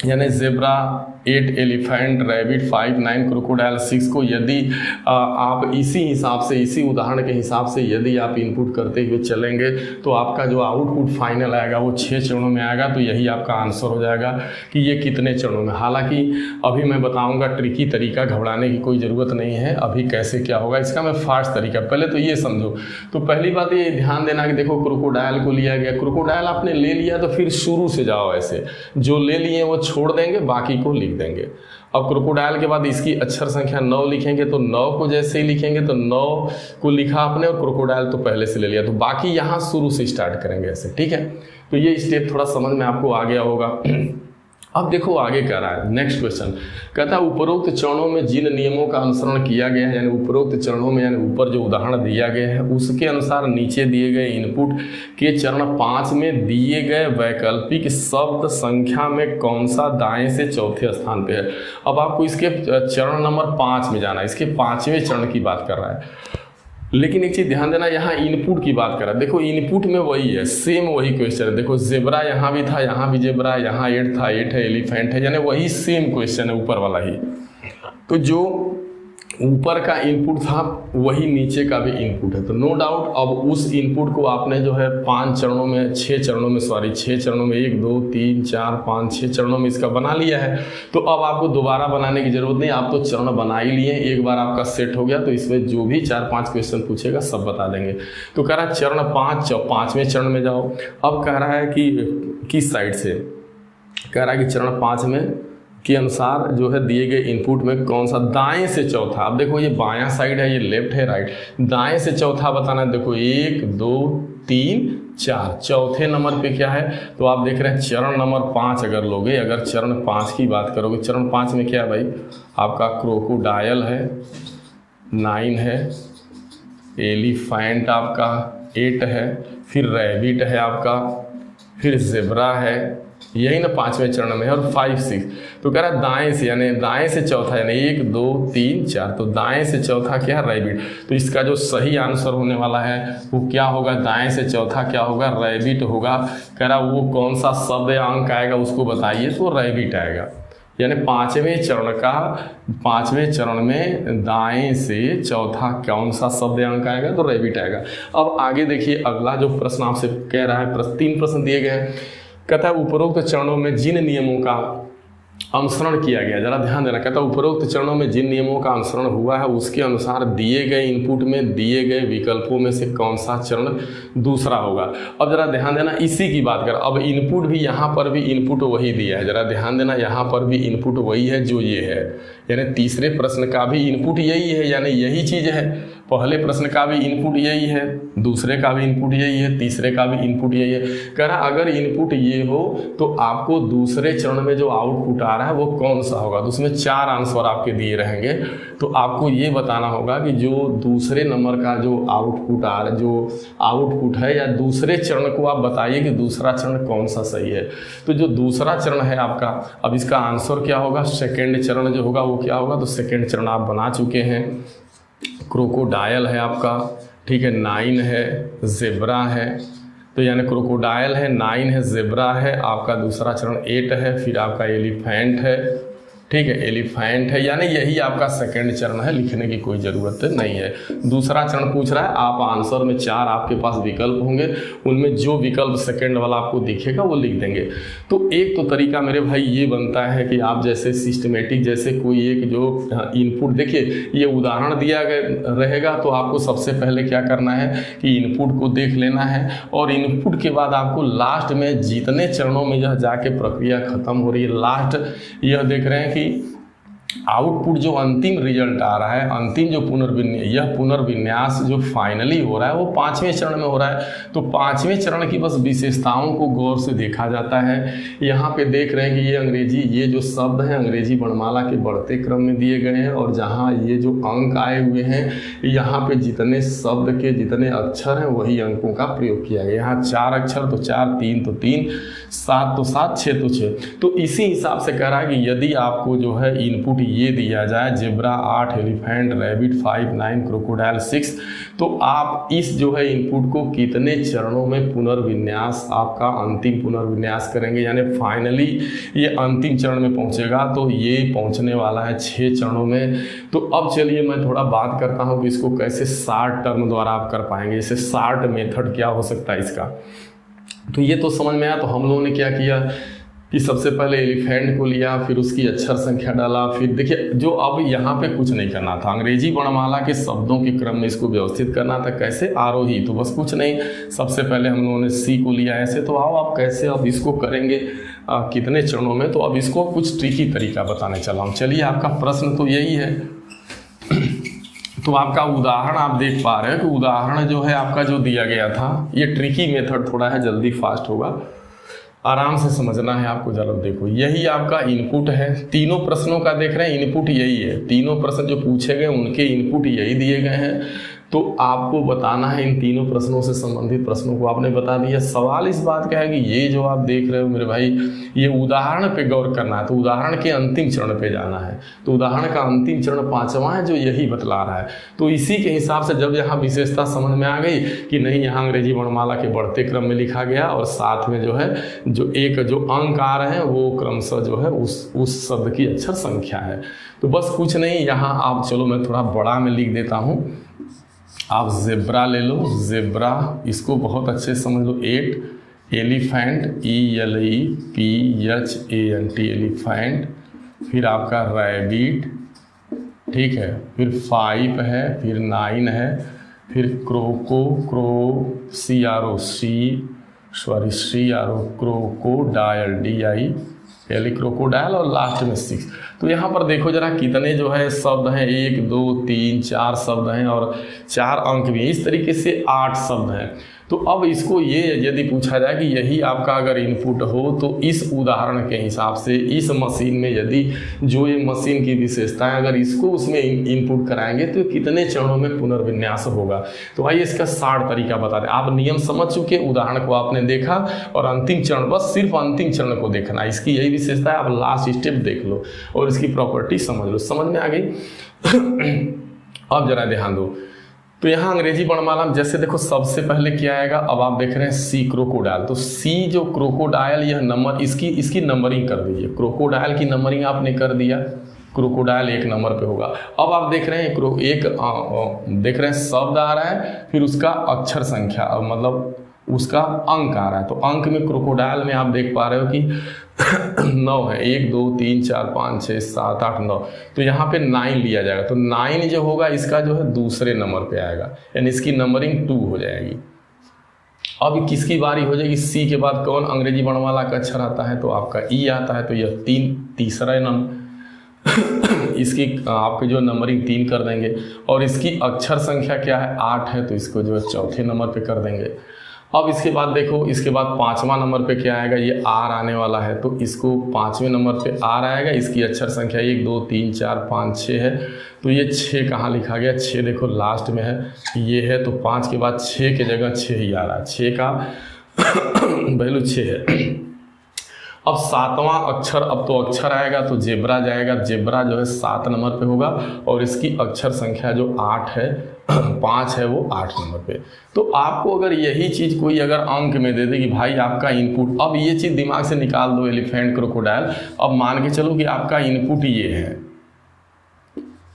यानी जेब्रा 8, एलिफेंट, रैबिट 5, 9, क्रोकोडायल 6 को यदि आप इसी हिसाब से, इसी उदाहरण के हिसाब से यदि आप इनपुट करते हुए चलेंगे, तो आपका जो आउटपुट फाइनल आएगा वो 6 चरणों में आएगा। तो यही आपका आंसर हो जाएगा कि ये कितने चरणों में। हालांकि अभी मैं बताऊंगा ट्रिकी तरीका, घबराने की कोई ज़रूरत नहीं है। अभी कैसे क्या होगा इसका मैं फास्ट तरीका, पहले तो ये समझो। तो पहली बात ये ध्यान देना कि देखो क्रोकोडायल को लिया गया, क्रोकोडायल आपने ले लिया, तो फिर शुरू से जाओ, ऐसे जो ले लिए वो छोड़ देंगे, बाकी को लिख देंगे। अब क्रोकोडायल के बाद इसकी अक्षर संख्या 9 लिखेंगे, तो 9 को जैसे ही लिखेंगे तो 9 को लिखा आपने, और क्रोकोडायल तो पहले से ले लिया, तो बाकी यहाँ शुरू से स्टार्ट करेंगे ऐसे, ठीक है। तो ये स्टेप थोड़ा समझ में आपको आ गया होगा। अब देखो आगे कह रहा है, नेक्स्ट क्वेश्चन कहता है उपरोक्त चरणों में जिन नियमों का अनुसरण किया गया है, यानी उपरोक्त चरणों में, यानी ऊपर जो उदाहरण दिया गया है उसके अनुसार नीचे दिए गए इनपुट के चरण 5 में दिए गए वैकल्पिक शब्द संख्या में कौन सा दाएं से चौथे स्थान पे है। अब आपको इसके चरण नंबर 5 में जाना है, इसके 5वें चरण की बात कर रहा है। लेकिन एक चीज़ ध्यान देना, यहाँ इनपुट की बात कर रहा है। देखो इनपुट में वही है, सेम वही क्वेश्चन है। देखो जेब्रा यहाँ भी था, यहाँ भी जेब्रा, यहाँ 8 था, 8 है, एलिफेंट है, यानी वही सेम क्वेश्चन है, ऊपर वाला ही। तो जो ऊपर का इनपुट था वही नीचे का भी इनपुट है। तो नो डाउट अब उस इनपुट को आपने जो है 6 चरणों में 6 चरणों में 1 2 3 4 5 6 चरणों में इसका बना लिया है। तो अब आपको दोबारा बनाने की जरूरत नहीं, आप तो चरण बना ही लिए, एक बार आपका सेट हो गया, तो इसमें जो भी 4-5 क्वेश्चन पूछेगा सब बता देंगे। तो कह रहा है चरण 5वें चरण में जाओ। अब कह रहा है कि किस साइड से, कह रहा है कि चरण 5 में के अनुसार जो है दिए गए इनपुट में कौन सा दाएं से चौथा। अब देखो ये बायां साइड है, ये लेफ्ट है, राइट, दाएं से चौथा बताना है। देखो 1 2 3 4, चौथे नंबर पे क्या है, तो आप देख रहे हैं चरण नंबर 5 अगर लोगे, अगर चरण 5 की बात करोगे, चरण 5 में क्या है भाई, आपका क्रोकोडायल है, 9 है, एलिफेंट आपका 8 है, फिर रैबिट है आपका, फिर जेब्रा है, यही ना 5वें चरण में है, और 5 6। तो कह रहा है दाएं से, यानी दाएं से चौथा, यानी 1 2 3 4, तो दाएं से चौथा क्या है, रैबिट। तो इसका जो सही आंसर होने वाला है वो क्या होगा, दाएं से चौथा क्या होगा, रैबिट होगा। कह रहा वो कौन सा शब्द या अंक आएगा उसको बताइए, तो रैबिट आएगा। यानी 5वें चरण में दाएं से चौथा कौन सा शब्द अंक आएगा, तो रैबिट आएगा। अब आगे देखिए, अगला जो प्रश्न आपसे कह रहा है, 3 प्रश्न दिए गए हैं। कहता है उपरोक्त चरणों में जिन नियमों का अनुसरण किया गया, जरा ध्यान देना। कहता है उपरोक्त चरणों में जिन नियमों का अनुसरण हुआ है उसके अनुसार दिए गए इनपुट में दिए गए विकल्पों में से कौन सा चरण दूसरा होगा। अब जरा ध्यान देना, इसी की बात कर। अब इनपुट भी, यहाँ पर भी इनपुट वही दिया है, जरा ध्यान देना, यहाँ पर भी इनपुट वही है जो ये है, यानी तीसरे प्रश्न का भी इनपुट यही है, यानी यही चीज़ है। पहले प्रश्न का भी इनपुट यही है, दूसरे का भी इनपुट यही है, तीसरे का भी इनपुट यही है। कह रहा अगर इनपुट ये हो तो आपको दूसरे चरण में जो आउटपुट आ रहा है वो कौन सा होगा। तो उसमें 4 आंसर आपके दिए रहेंगे, तो आपको ये बताना होगा कि जो दूसरे नंबर का जो आउटपुट आ रहा है, जो आउटपुट है, या दूसरे चरण को आप बताइए कि दूसरा चरण कौन सा सही है। तो जो दूसरा चरण है आपका, अब इसका आंसर क्या होगा, सेकेंड चरण जो होगा वो क्या होगा, तो सेकेंड चरण आप बना चुके हैं। क्रोकोडायल है आपका, ठीक है, 9 है, ज़ेब्रा है। तो यानी क्रोकोडायल है, 9 है, ज़ेब्रा है, आपका दूसरा चरण 8 है, फिर आपका एलिफेंट है, ठीक है, एलिफेंट है, यानी यही आपका सेकंड चरण है, लिखने की कोई ज़रूरत नहीं है। दूसरा चरण पूछ रहा है, आप आंसर में 4 आपके पास विकल्प होंगे, उनमें जो विकल्प सेकंड वाला आपको दिखेगा वो लिख देंगे। तो एक तो तरीका मेरे भाई ये बनता है कि आप जैसे सिस्टमेटिक, जैसे कोई एक जो इनपुट, देखिए ये उदाहरण दिया गया रहेगा, तो आपको सबसे पहले क्या करना है कि इनपुट को देख लेना है, और इनपुट के बाद आपको लास्ट में जितने चरणों में यह जाके प्रक्रिया खत्म हो रही है, लास्ट यह देख रहे हैं कि आउटपुट जो अंतिम रिजल्ट आ रहा है, अंतिम जो पुनर्विन्यास जो फाइनली हो रहा है वो 5वें चरण में हो रहा है। तो 5वें चरण की बस विशेषताओं को गौर से देखा जाता है। यहाँ पे देख रहे हैं कि ये अंग्रेजी, ये जो शब्द हैं अंग्रेजी वर्णमाला के बढ़ते क्रम में दिए गए हैं, और जहाँ ये जो अंक आए हुए हैं यहाँ पे जितने शब्द के जितने अक्षर हैं वही अंकों का प्रयोग किया गया। यहाँ 4 अक्षर तो 4, 3 तो 3, 7 तो 7, 6 तो 6। तो इसी हिसाब से कह रहा है कि यदि आपको जो है इनपुट ये दिया जाए, ज़ेब्रा 8, एलिफेंट, रैबिट 5, 9, क्रोकोडाइल 6, तो आप इस जो है इनपुट को कितने चरणों में पुनर्विन्यास, आपका अंतिम पुनर्विन्यास करेंगे, यानी फाइनली ये अंतिम चरण में पहुंचेगा। तो ये पहुंचने वाला है 6 चरणों में। तो अब चलिए मैं थोड़ा बात करता हूं कि इसको कैसे शार्ट टर्म द्वारा आप कर पाएंगे, जैसे शार्ट मेथड क्या हो सकता है इसका। तो ये तो समझ में आया। तो हम लोगों ने क्या किया कि सबसे पहले एलिफेंट को लिया, फिर उसकी अक्षर संख्या डाला, फिर देखिए जो अब यहाँ पे कुछ नहीं करना था, अंग्रेजी वर्णमाला के शब्दों के क्रम में इसको व्यवस्थित करना था। कैसे, आरोही, तो बस कुछ नहीं, सबसे पहले हम लोगों ने सी को लिया ऐसे। तो आओ आप कैसे अब इसको करेंगे, कितने चरणों में, तो अब इसको कुछ ट्रिकी तरीका बताने चला हूँ। चलिए, आपका प्रश्न तो यही है। तो आपका उदाहरण आप देख पा रहे हैं कि उदाहरण जो है आपका जो दिया गया था, ये ट्रिकी मेथड थोड़ा है, जल्दी फास्ट होगा, आराम से समझना है आपको। जरा देखो, यही आपका इनपुट है, तीनों प्रश्नों का देख रहे हैं इनपुट यही है, तीनों प्रश्न जो पूछे गए उनके इनपुट यही दिए गए हैं। तो आपको बताना है इन तीनों प्रश्नों से संबंधित प्रश्नों को आपने बता दिया। सवाल इस बात का है कि ये जो आप देख रहे हो मेरे भाई, ये उदाहरण पे गौर करना है, तो उदाहरण के अंतिम चरण पे जाना है। तो उदाहरण का अंतिम चरण 5वां है जो यही बतला रहा है। तो इसी के हिसाब से जब यहाँ विशेषता समझ में आ गई कि नहीं, यहाँ अंग्रेजी वर्णमाला के बढ़ते क्रम में लिखा गया, और साथ में जो है जो अंक आ रहे हैं वो क्रमशः जो है उस शब्द की अक्षर संख्या है। तो बस कुछ नहीं, यहाँ आप चलो मैं थोड़ा बड़ा में लिख देता हूँ। आप ज़ेब्रा ले लो, ज़ेब्रा, इसको बहुत अच्छे से समझ लो। 8, एलिफेंट, ELEPHANT, एलिफेंट, फिर आपका रैबिट, ठीक है, फिर 5 है, फिर 9 है, फिर क्रोकोडायल, DI, क्रोकोडाइल, और लास्ट में 6। तो यहाँ पर देखो जरा कितने जो है शब्द हैं, 1 2 3 4 शब्द हैं, और 4 अंक भी, इस तरीके से 8 शब्द हैं। तो अब इसको ये यदि पूछा जाए कि यही आपका अगर इनपुट हो तो इस उदाहरण के हिसाब से इस मशीन में यदि जो ये मशीन की विशेषताएं अगर इसको उसमें इनपुट कराएंगे तो कितने चरणों में पुनर्विन्यास होगा। तो आइए इसका 60 तरीका बता दें। आप नियम समझ चुके, उदाहरण को आपने देखा और अंतिम चरण, बस सिर्फ अंतिम चरण को देखना, इसकी यही विशेषता है। आप लास्ट स्टेप देख लो और इसकी प्रॉपर्टी समझ लो। समझ में आ गई? अब जरा ध्यान दो। तो यहाँ अंग्रेजी वर्णमाला में जैसे देखो सबसे पहले क्या आएगा, अब आप देख रहे हैं सी क्रोकोडाइल, तो सी जो क्रोकोडाइल यह नंबर इसकी नंबरिंग कर दीजिए। क्रोकोडाइल की नंबरिंग आपने कर दिया, क्रोकोडाइल 1 नंबर पे होगा। अब आप देख रहे हैं देख रहे हैं शब्द आ रहा है, फिर उसका अक्षर संख्या मतलब उसका अंक आ रहा है। तो अंक में क्रोकोडाइल में आप देख पा रहे हो कि 9 है, 1 2 3 4 5 6 7 8 9, तो यहाँ पे 9 लिया जाएगा। तो 9 जो होगा इसका जो है दूसरे नंबर पे आएगा, यानी इसकी नंबरिंग 2 हो जाएगी। अब किसकी बारी हो जाएगी? सी के बाद कौन अंग्रेजी वर्णमाला का अक्षर आता है? तो आपका ई आता है, तो यह तीसरा नंबर इसकी आपके जो नंबरिंग 3 कर देंगे। और इसकी अक्षर संख्या क्या है? 8 है, तो इसको जो है चौथे नंबर पे कर देंगे। अब इसके बाद देखो, इसके बाद 5वां नंबर पे क्या आएगा? ये आर आने वाला है, तो इसको 5वें नंबर पे आर आएगा। इसकी अक्षर संख्या 1 2 3 4 5 6 है, तो ये 6 कहाँ लिखा गया? 6 देखो लास्ट में है, ये है, तो 5 के बाद 6 के जगह 6 ही आ रहा है, 6 का वैल्यू 6 है। अब 7वां अक्षर, अब तो अक्षर आएगा तो जेब्रा जाएगा। जेब्रा जो है 7 नंबर पे होगा और इसकी अक्षर संख्या जो 8 है 5 है, वो 8 नंबर पे। तो आपको अगर यही चीज़ कोई अगर अंक में दे दे कि भाई आपका इनपुट, अब ये चीज़ दिमाग से निकाल दो, एलिफेंट क्रोकोडाइल। अब मान के चलो कि आपका इनपुट ये है,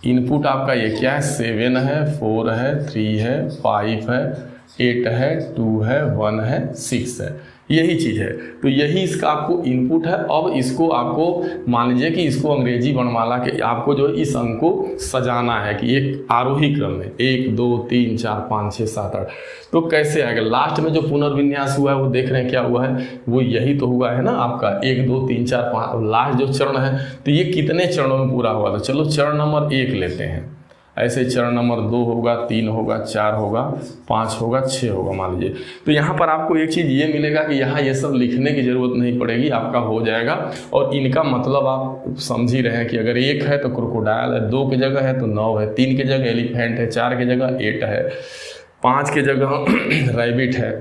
इनपुट आपका ये क्या है? 7 है, 4 है, 3 है, 5 है, 8 है, 2 है, 1 है, 6 है, यही चीज़ है। तो यही इसका आपको इनपुट है। अब इसको आपको मान लीजिए कि इसको अंग्रेजी वर्णमाला के आपको जो है इस अंक को सजाना है कि एक आरोही क्रम में 1 2 3 4 5 6 7 8। तो कैसे आएगा? लास्ट में जो पुनर्विन्यास हुआ है वो देख रहे हैं क्या हुआ है? वो यही तो हुआ है ना आपका 1 2 3 4 5, लास्ट जो चरण है। तो ये कितने चरणों में पूरा हुआ? तो चलो चरण नंबर 1 लेते हैं। ऐसे चरण नंबर 2 होगा, 3 होगा, 4 होगा, 5 होगा, 6 होगा मान लीजिए। तो यहाँ पर आपको एक चीज़ ये मिलेगा कि यहाँ ये सब लिखने की ज़रूरत नहीं पड़ेगी, आपका हो जाएगा। और इनका मतलब आप समझ ही रहे हैं कि अगर 1 है तो क्रोकोडाइल है, 2 की जगह है तो 9 है, 3 की जगह एलिफेंट है, 4 की जगह 8 है, 5 की जगह रैबिट है,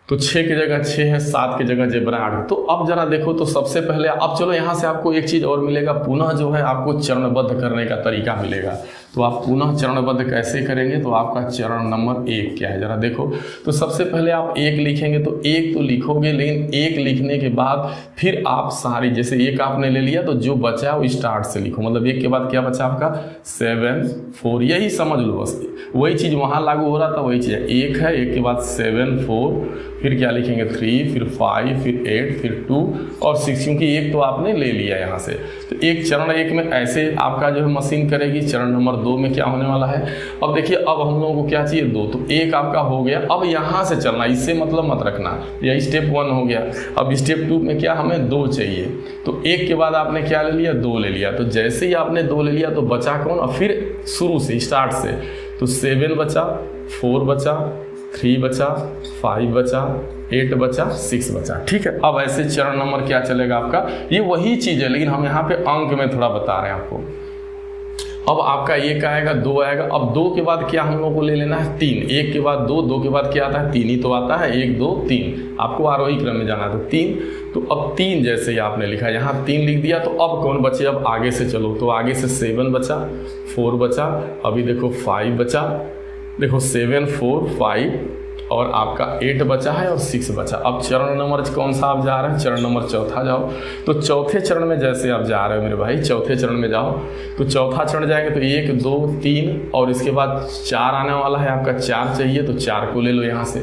तो 6 की जगह 6 है, 7 की जगह जेब्रा 8। तो अब जरा देखो, तो सबसे पहले अब चलो यहाँ से आपको एक चीज़ और मिलेगा, पुनः जो है आपको चरणबद्ध करने का तरीका मिलेगा। तो आप पुनः चरणबद्ध कैसे करेंगे? तो आपका चरण नंबर 1 क्या है जरा देखो। तो सबसे पहले आप 1 लिखेंगे, तो 1 तो लिखोगे, लेकिन 1 लिखने के बाद फिर आप सारी, जैसे 1 आपने ले लिया तो जो बचा वो स्टार्ट से लिखो। मतलब 1 के बाद क्या बचा आपका? 7 4, यही समझ लो बस। वही चीज़ वहाँ लागू हो रहा था, वही चीज़ है। 1 है, 1 के बाद 7 4, फिर क्या लिखेंगे? 3, फिर 5, फिर 8, फिर 2 और 6, क्योंकि 1 तो आपने ले लिया यहाँ से। तो एक चरण 1 में ऐसे आपका जो है मशीन करेगी। चरण नंबर 2 में क्या होने वाला है? अब देखिए, अब हम लोगों को क्या चाहिए? 2, तो 1 आपका हो गया। अब यहाँ से चलना, इससे मतलब मत रखना, यह स्टेप 1 हो गया। अब स्टेप 2 में क्या हमें 2 चाहिए, तो 1 के बाद आपने क्या ले लिया? 2 ले लिया। तो जैसे ही आपने 2 ले लिया तो बचा कौन? और फिर शुरू से स्टार्ट से, तो 7 बचा, 4 बचा, 3 बचा, 5 बचा, 8 बचा, 6 बचा। ठीक है। अब ऐसे चरण नंबर क्या चलेगा आपका? ये वही चीज़ है, लेकिन हम यहाँ पे अंक में थोड़ा बता रहे हैं आपको। अब आपका 1 आएगा, 2 आएगा। अब 2 के बाद क्या हम लोग को ले लेना है? 3। 1 के बाद 2, 2 के बाद क्या आता है? 3 ही तो आता है। 1 2 3, आपको आरोही क्रम में जाना है, तो 3। तो अब 3 जैसे ही आपने लिखा, यहाँ 3 लिख दिया। तो अब कौन बचे? अब आगे से चलो, तो आगे से 7 बचा, 4 बचा, अभी देखो 5 बचा, देखो 7 4 5 और आपका 8 बचा है और 6 बचा। अब चरण नंबर कौन सा आप जा रहे हैं? चरण नंबर 4 जाओ। तो चौथे चरण में जैसे आप जा रहे हो मेरे भाई, चौथे चरण में जाओ, तो चौथा चरण जाएंगे तो 1 2 3 और इसके बाद 4 आने वाला है आपका। 4 चाहिए तो 4 को ले लो यहाँ से।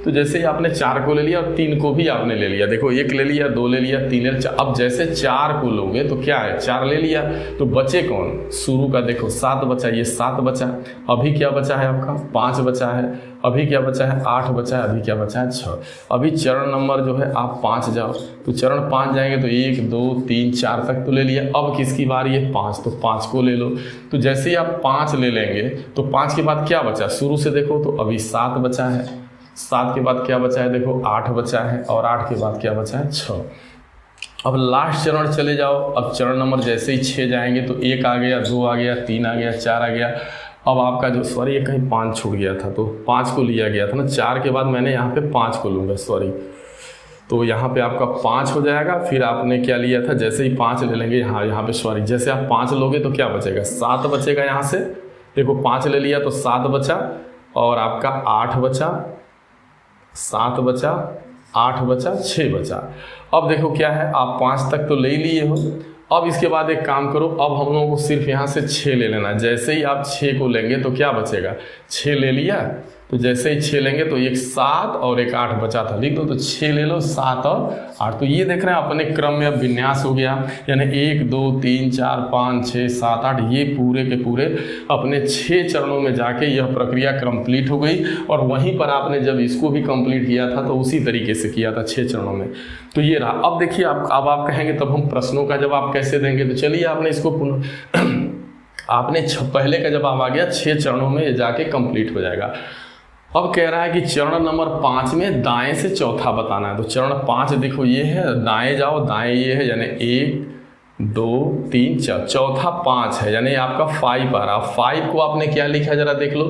तो जैसे ही आपने 4 को ले लिया और 3 को भी आपने ले लिया, देखो 1 ले लिया, 2 ले लिया, 3 ले लिया, अब जैसे 4 को लोगे तो क्या है, 4 ले लिया तो बचे कौन, शुरू का देखो 7 बचा, ये 7 बचा, अभी क्या बचा है आपका 5 बचा है, अभी क्या बचा है 8 बचा है, अभी क्या बचा है 6। अभी चरण नंबर जो है आप 5 जाओ, तो चरण 5 जाएंगे तो 1 2 3 4 तक तो ले लिया, अब किसकी बारी है 5, तो 5 को ले लो। तो जैसे ही आप 5 ले लेंगे तो 5 के बाद क्या बचा, शुरू से देखो तो अभी 7 बचा है, 7 के बाद क्या बचा है देखो 8 बचा है, और 8 के बाद क्या बचा है 6। अब लास्ट चरण चले जाओ, अब चरण नंबर जैसे ही 6 जाएंगे तो 1 आ गया, 2 आ गया, 3 आ गया, 4 आ गया। अब आपका जो सॉरी ये कहीं 5 छूट गया था तो 5 को लिया गया था ना, 4 के बाद मैंने यहाँ पे 5 को लूँगा सॉरी, तो यहाँ पे आपका 5 हो जाएगा। फिर आपने क्या लिया था, जैसे ही 5 ले लेंगे यहाँ पे सॉरी, जैसे आप 5 लोगे तो क्या बचेगा 7 बचेगा, यहाँ से देखो 5 ले लिया तो 7 बचा, और आपका 8 बचा, 7 बचा, 8 बचा, 6 बचा। अब देखो क्या है, आप 5 तक तो ले ही लिए हो, अब इसके बाद एक काम करो, अब हम लोगों को सिर्फ यहाँ से 6 ले लेना। जैसे ही आप 6 को लेंगे तो क्या बचेगा, 6 ले लिया, तो जैसे ही 6 लेंगे तो एक 7 और एक 8 बचा था, लिख दो, तो 6 ले लो, 7 और 8। तो ये देख रहे हैं अपने क्रम में अब विन्यास हो गया, यानी 1 2 3 4 5 6 7 8, ये पूरे के पूरे अपने 6 चरणों में जाके यह प्रक्रिया कंप्लीट हो गई। और वहीं पर आपने जब इसको भी कंप्लीट किया था तो उसी तरीके से किया था 6 चरणों में। तो ये रहा। अब देखिए अब आप कहेंगे तब हम प्रश्नों का जवाब कैसे देंगे, तो चलिए आपने इसको आपने पहले का जवाब आ गया, 6 चरणों में ये जाके कंप्लीट हो जाएगा। अब कह रहा है कि चरण नंबर 5 में दाएं से चौथा बताना है। तो चरण 5 देखो ये है, दाएं जाओ, दाएं ये है, यानी 1 2 3 4, चौथा 5 है, यानी आपका 5 आ रहा। 5 को आपने क्या लिखा है जरा देख लो,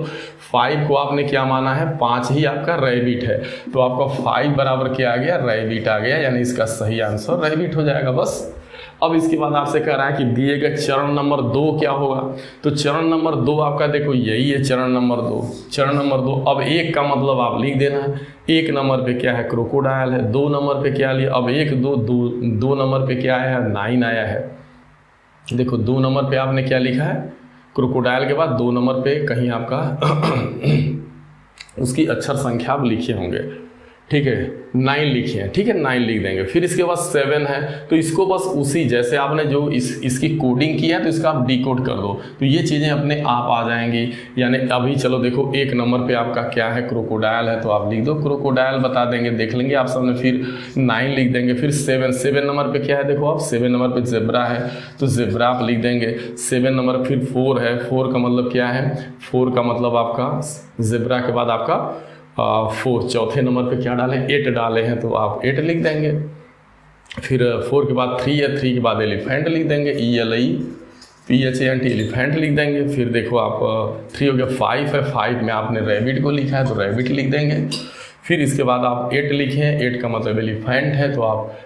5 को आपने क्या माना है, 5 ही आपका रैबिट है, तो आपका 5 बराबर क्या आ गया, रैबिट आ गया, यानी इसका सही आंसर रैबिट हो जाएगा बस। अब इसके बाद आपसे कह रहा है कि दिए गए चरण नंबर 2 क्या होगा, तो चरण नंबर 2 आपका देखो यही है, चरण नंबर 2, चरण नंबर 2। अब 1 का मतलब आप लिख देना है, 1 नंबर पे क्या है, क्रोकोडाइल है, 2 नंबर पे क्या लिया, अब 1 2 नंबर पे क्या आया है, 9 आया है। देखो 2 नंबर पे आपने क्या लिखा है, क्रोकोडाइल के बाद 2 नंबर पे कहीं आपका उसकी अक्षर संख्या आप लिखे होंगे, ठीक है, 9 लिखे हैं, ठीक है, 9 लिख देंगे। फिर इसके बाद 7 है, तो इसको बस उसी जैसे आपने जो इसकी कोडिंग की है तो इसका आप डिकोड कर दो, तो ये चीज़ें अपने आप आ जाएंगी। यानी अभी चलो देखो 1 नंबर पे आपका क्या है, क्रोकोडाइल है, तो आप लिख दो क्रोकोडाइल, बता देंगे, देख लेंगे आप सबने। फिर 9 लिख देंगे। फिर 7 नंबर पे क्या है, देखो आप 7 नंबर पे जेब्रा है, तो जेब्रा आप लिख देंगे 7 नंबर। फिर 4 है, 4 का मतलब क्या है, 4 का मतलब आपका जेब्रा के बाद आपका 4, चौथे नंबर पे क्या डालें, 8 डाले हैं, तो आप 8 लिख देंगे। फिर 4 के बाद 3 है, 3 के बाद एलिफेंट लिख देंगे, ELEPHANT एलिफेंट लिख देंगे। फिर देखो आप 3 हो गया। 5 है, 5 में आपने रैबिट को लिखा है, तो रैबिट लिख देंगे। फिर इसके बाद आप 8 लिखे हैं, 8 का मतलब एलिफेंट है, तो आप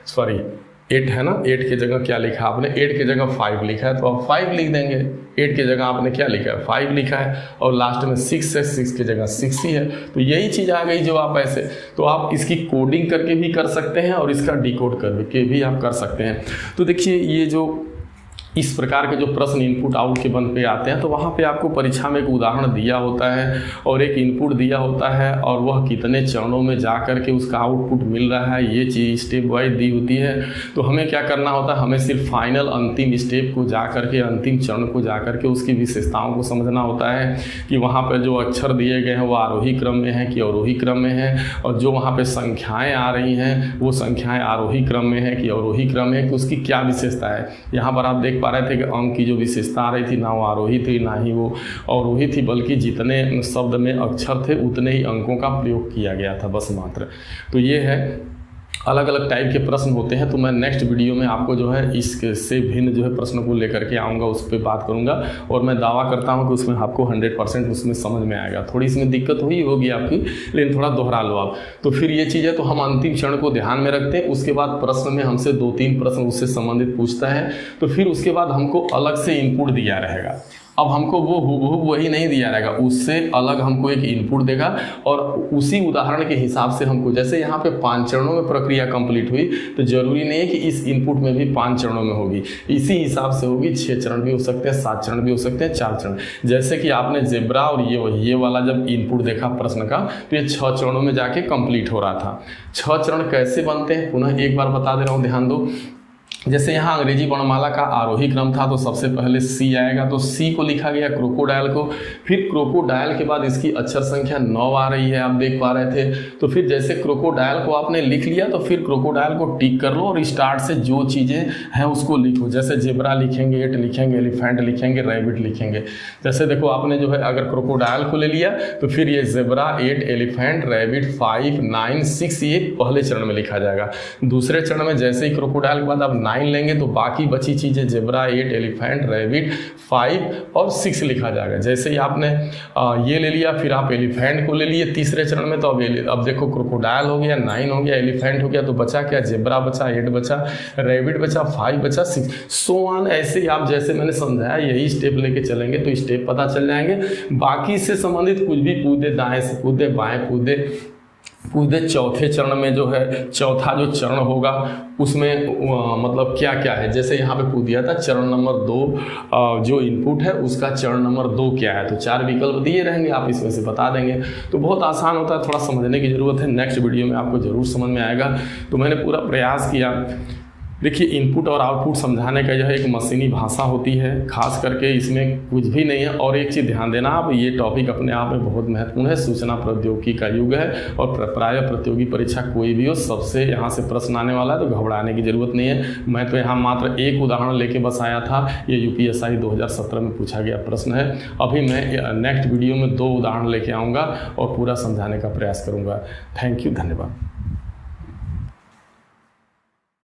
8 है ना, 8 की जगह क्या लिखा आपने, 8 की जगह 5 लिखा है, तो आप 5 लिख देंगे। 8 की जगह आपने क्या लिखा है, 5 लिखा है, और लास्ट में 6 है, 6 की जगह 6 ही है। तो यही चीज़ आ गई जो आप ऐसे, तो आप इसकी कोडिंग करके भी कर सकते हैं और इसका डिकोड करके भी आप कर सकते हैं। तो देखिए ये जो इस प्रकार के जो प्रश्न इनपुट आउट के बन पे आते हैं, तो वहाँ पे आपको परीक्षा में एक उदाहरण दिया होता है और एक इनपुट दिया होता है, और वह कितने चरणों में जा कर के उसका आउटपुट मिल रहा है, ये चीज़ स्टेप वाइज दी होती है। तो हमें क्या करना होता है, हमें सिर्फ फाइनल अंतिम स्टेप को जा कर के, अंतिम चरण को जा कर के उसकी विशेषताओं को समझना होता है कि वहाँ पर जो अक्षर दिए गए हैं वो आरोही क्रम में है कि अवरोही क्रम में है, और जो वहाँ पर संख्याएँ आ रही हैं वो संख्याएँ आरोही क्रम में है कि अवरोही क्रम में है, कि उसकी क्या विशेषता है। यहाँ पर आप देख पा रहे थे कि अंक की जो विशेषता आ रही थी ना वो आरोही थी ना ही वो अवरोही थी, बल्कि जितने शब्द में अक्षर थे उतने ही अंकों का प्रयोग किया गया था बस मात्र। तो ये है, अलग अलग टाइप के प्रश्न होते हैं। तो मैं नेक्स्ट वीडियो में आपको जो है इससे भिन्न जो है प्रश्न को लेकर के आऊँगा, उस पर बात करूँगा, और मैं दावा करता हूँ कि उसमें आपको 100% उसमें समझ में आएगा। थोड़ी इसमें दिक्कत हुई होगी आपकी, लेकिन थोड़ा दोहरा लो आप। तो फिर ये चीज़ है, तो हम अंतिम क्षण को ध्यान में रखते हैं। उसके बाद प्रश्न में हमसे 2-3 प्रश्न उससे संबंधित पूछता है, तो फिर उसके बाद हमको अलग से इनपुट दिया रहेगा। अब हमको वो हूबहू वही नहीं दिया रहेगा, उससे अलग हमको एक इनपुट देगा और उसी उदाहरण के हिसाब से हमको, जैसे यहाँ पे 5 चरणों में प्रक्रिया कंप्लीट हुई तो जरूरी नहीं है कि इस इनपुट में भी 5 चरणों में होगी, इसी हिसाब से होगी। 6 चरण भी हो सकते हैं, 7 चरण भी हो सकते हैं, 4 चरण। जैसे कि आपने जेब्रा और ये वाला जब इनपुट देखा प्रश्न का तो ये 6 चरणों में जाके कंप्लीट हो रहा था। 6 चरण कैसे बनते हैं पुनः एक बार बता दे रहा हूँ, ध्यान दो। जैसे यहाँ अंग्रेजी वर्णमाला का आरोही क्रम था तो सबसे पहले सी आएगा, तो सी को लिखा गया क्रोकोडाइल को, फिर क्रोकोडाइल के बाद इसकी अक्षर संख्या 9 आ रही है, आप देख पा रहे थे। तो फिर जैसे क्रोकोडाइल को आपने लिख लिया तो फिर क्रोकोडाइल को टिक कर लो और स्टार्ट से जो चीज़ें हैं उसको लिखो। जैसे जेब्रा लिखेंगे, 8 लिखेंगे, एलिफेंट लिखेंगे, रैबिट लिखेंगे। जैसे देखो आपने जो है अगर क्रोकोडाइल को ले लिया तो फिर ये जेब्रा, 8, एलिफेंट, रैबिट, 5, 9, 6 ये पहले चरण में लिखा जाएगा। दूसरे चरण में जैसे ही क्रोकोडाइल के बाद आप 9 लेंगे तो बाकी बची चीज़ें जेब्रा, 8, एलिफेंट, रैबिट, 5 और 6 लिखा जाएगा। जैसे ही आपने ये ले लिया फिर आप एलिफेंट को ले लिए तीसरे चरण में, तो अब देखो क्रोकोडाइल हो गया, 9 हो गया, एलिफेंट हो गया, तो बचा क्या? जेब्रा बचा, 8 बचा, रैबिट बचा, 5 बचा, 6 सो ऑन। ऐसे ही आप जैसे मैंने समझाया यही स्टेप लेके चलेंगे तो स्टेप पता चल जाएंगे। बाकी से संबंधित कुछ भी कूदे, दाएँ से कूदे, बाएँ कूदे, चौथे चरण में जो है चौथा जो चरण होगा उसमें मतलब क्या क्या है, जैसे यहाँ पे पूछ दिया था चरण नंबर 2 जो इनपुट है उसका चरण नंबर 2 क्या है, तो 4 विकल्प दिए रहेंगे, आप इसमें से बता देंगे। तो बहुत आसान होता है, थोड़ा समझने की ज़रूरत है। नेक्स्ट वीडियो में आपको ज़रूर समझ में आएगा। तो मैंने पूरा प्रयास किया। देखिए इनपुट और आउटपुट समझाने का यह एक मशीनी भाषा होती है, खास करके इसमें कुछ भी नहीं है। और एक चीज़ ध्यान देना आप, ये टॉपिक अपने आप में बहुत महत्वपूर्ण है। सूचना प्रौद्योगिकी का युग है और प्राय प्रतियोगी परीक्षा कोई भी हो सबसे यहाँ से प्रश्न आने वाला है, तो घबराने की ज़रूरत नहीं है। मैं तो यहाँ मात्र एक उदाहरण लेके बस आया था, ये UPSI 2017 में पूछा गया प्रश्न है। अभी मैं नेक्स्ट वीडियो में 2 उदाहरण लेके आऊँगा और पूरा समझाने का प्रयास करूँगा। थैंक यू, धन्यवाद।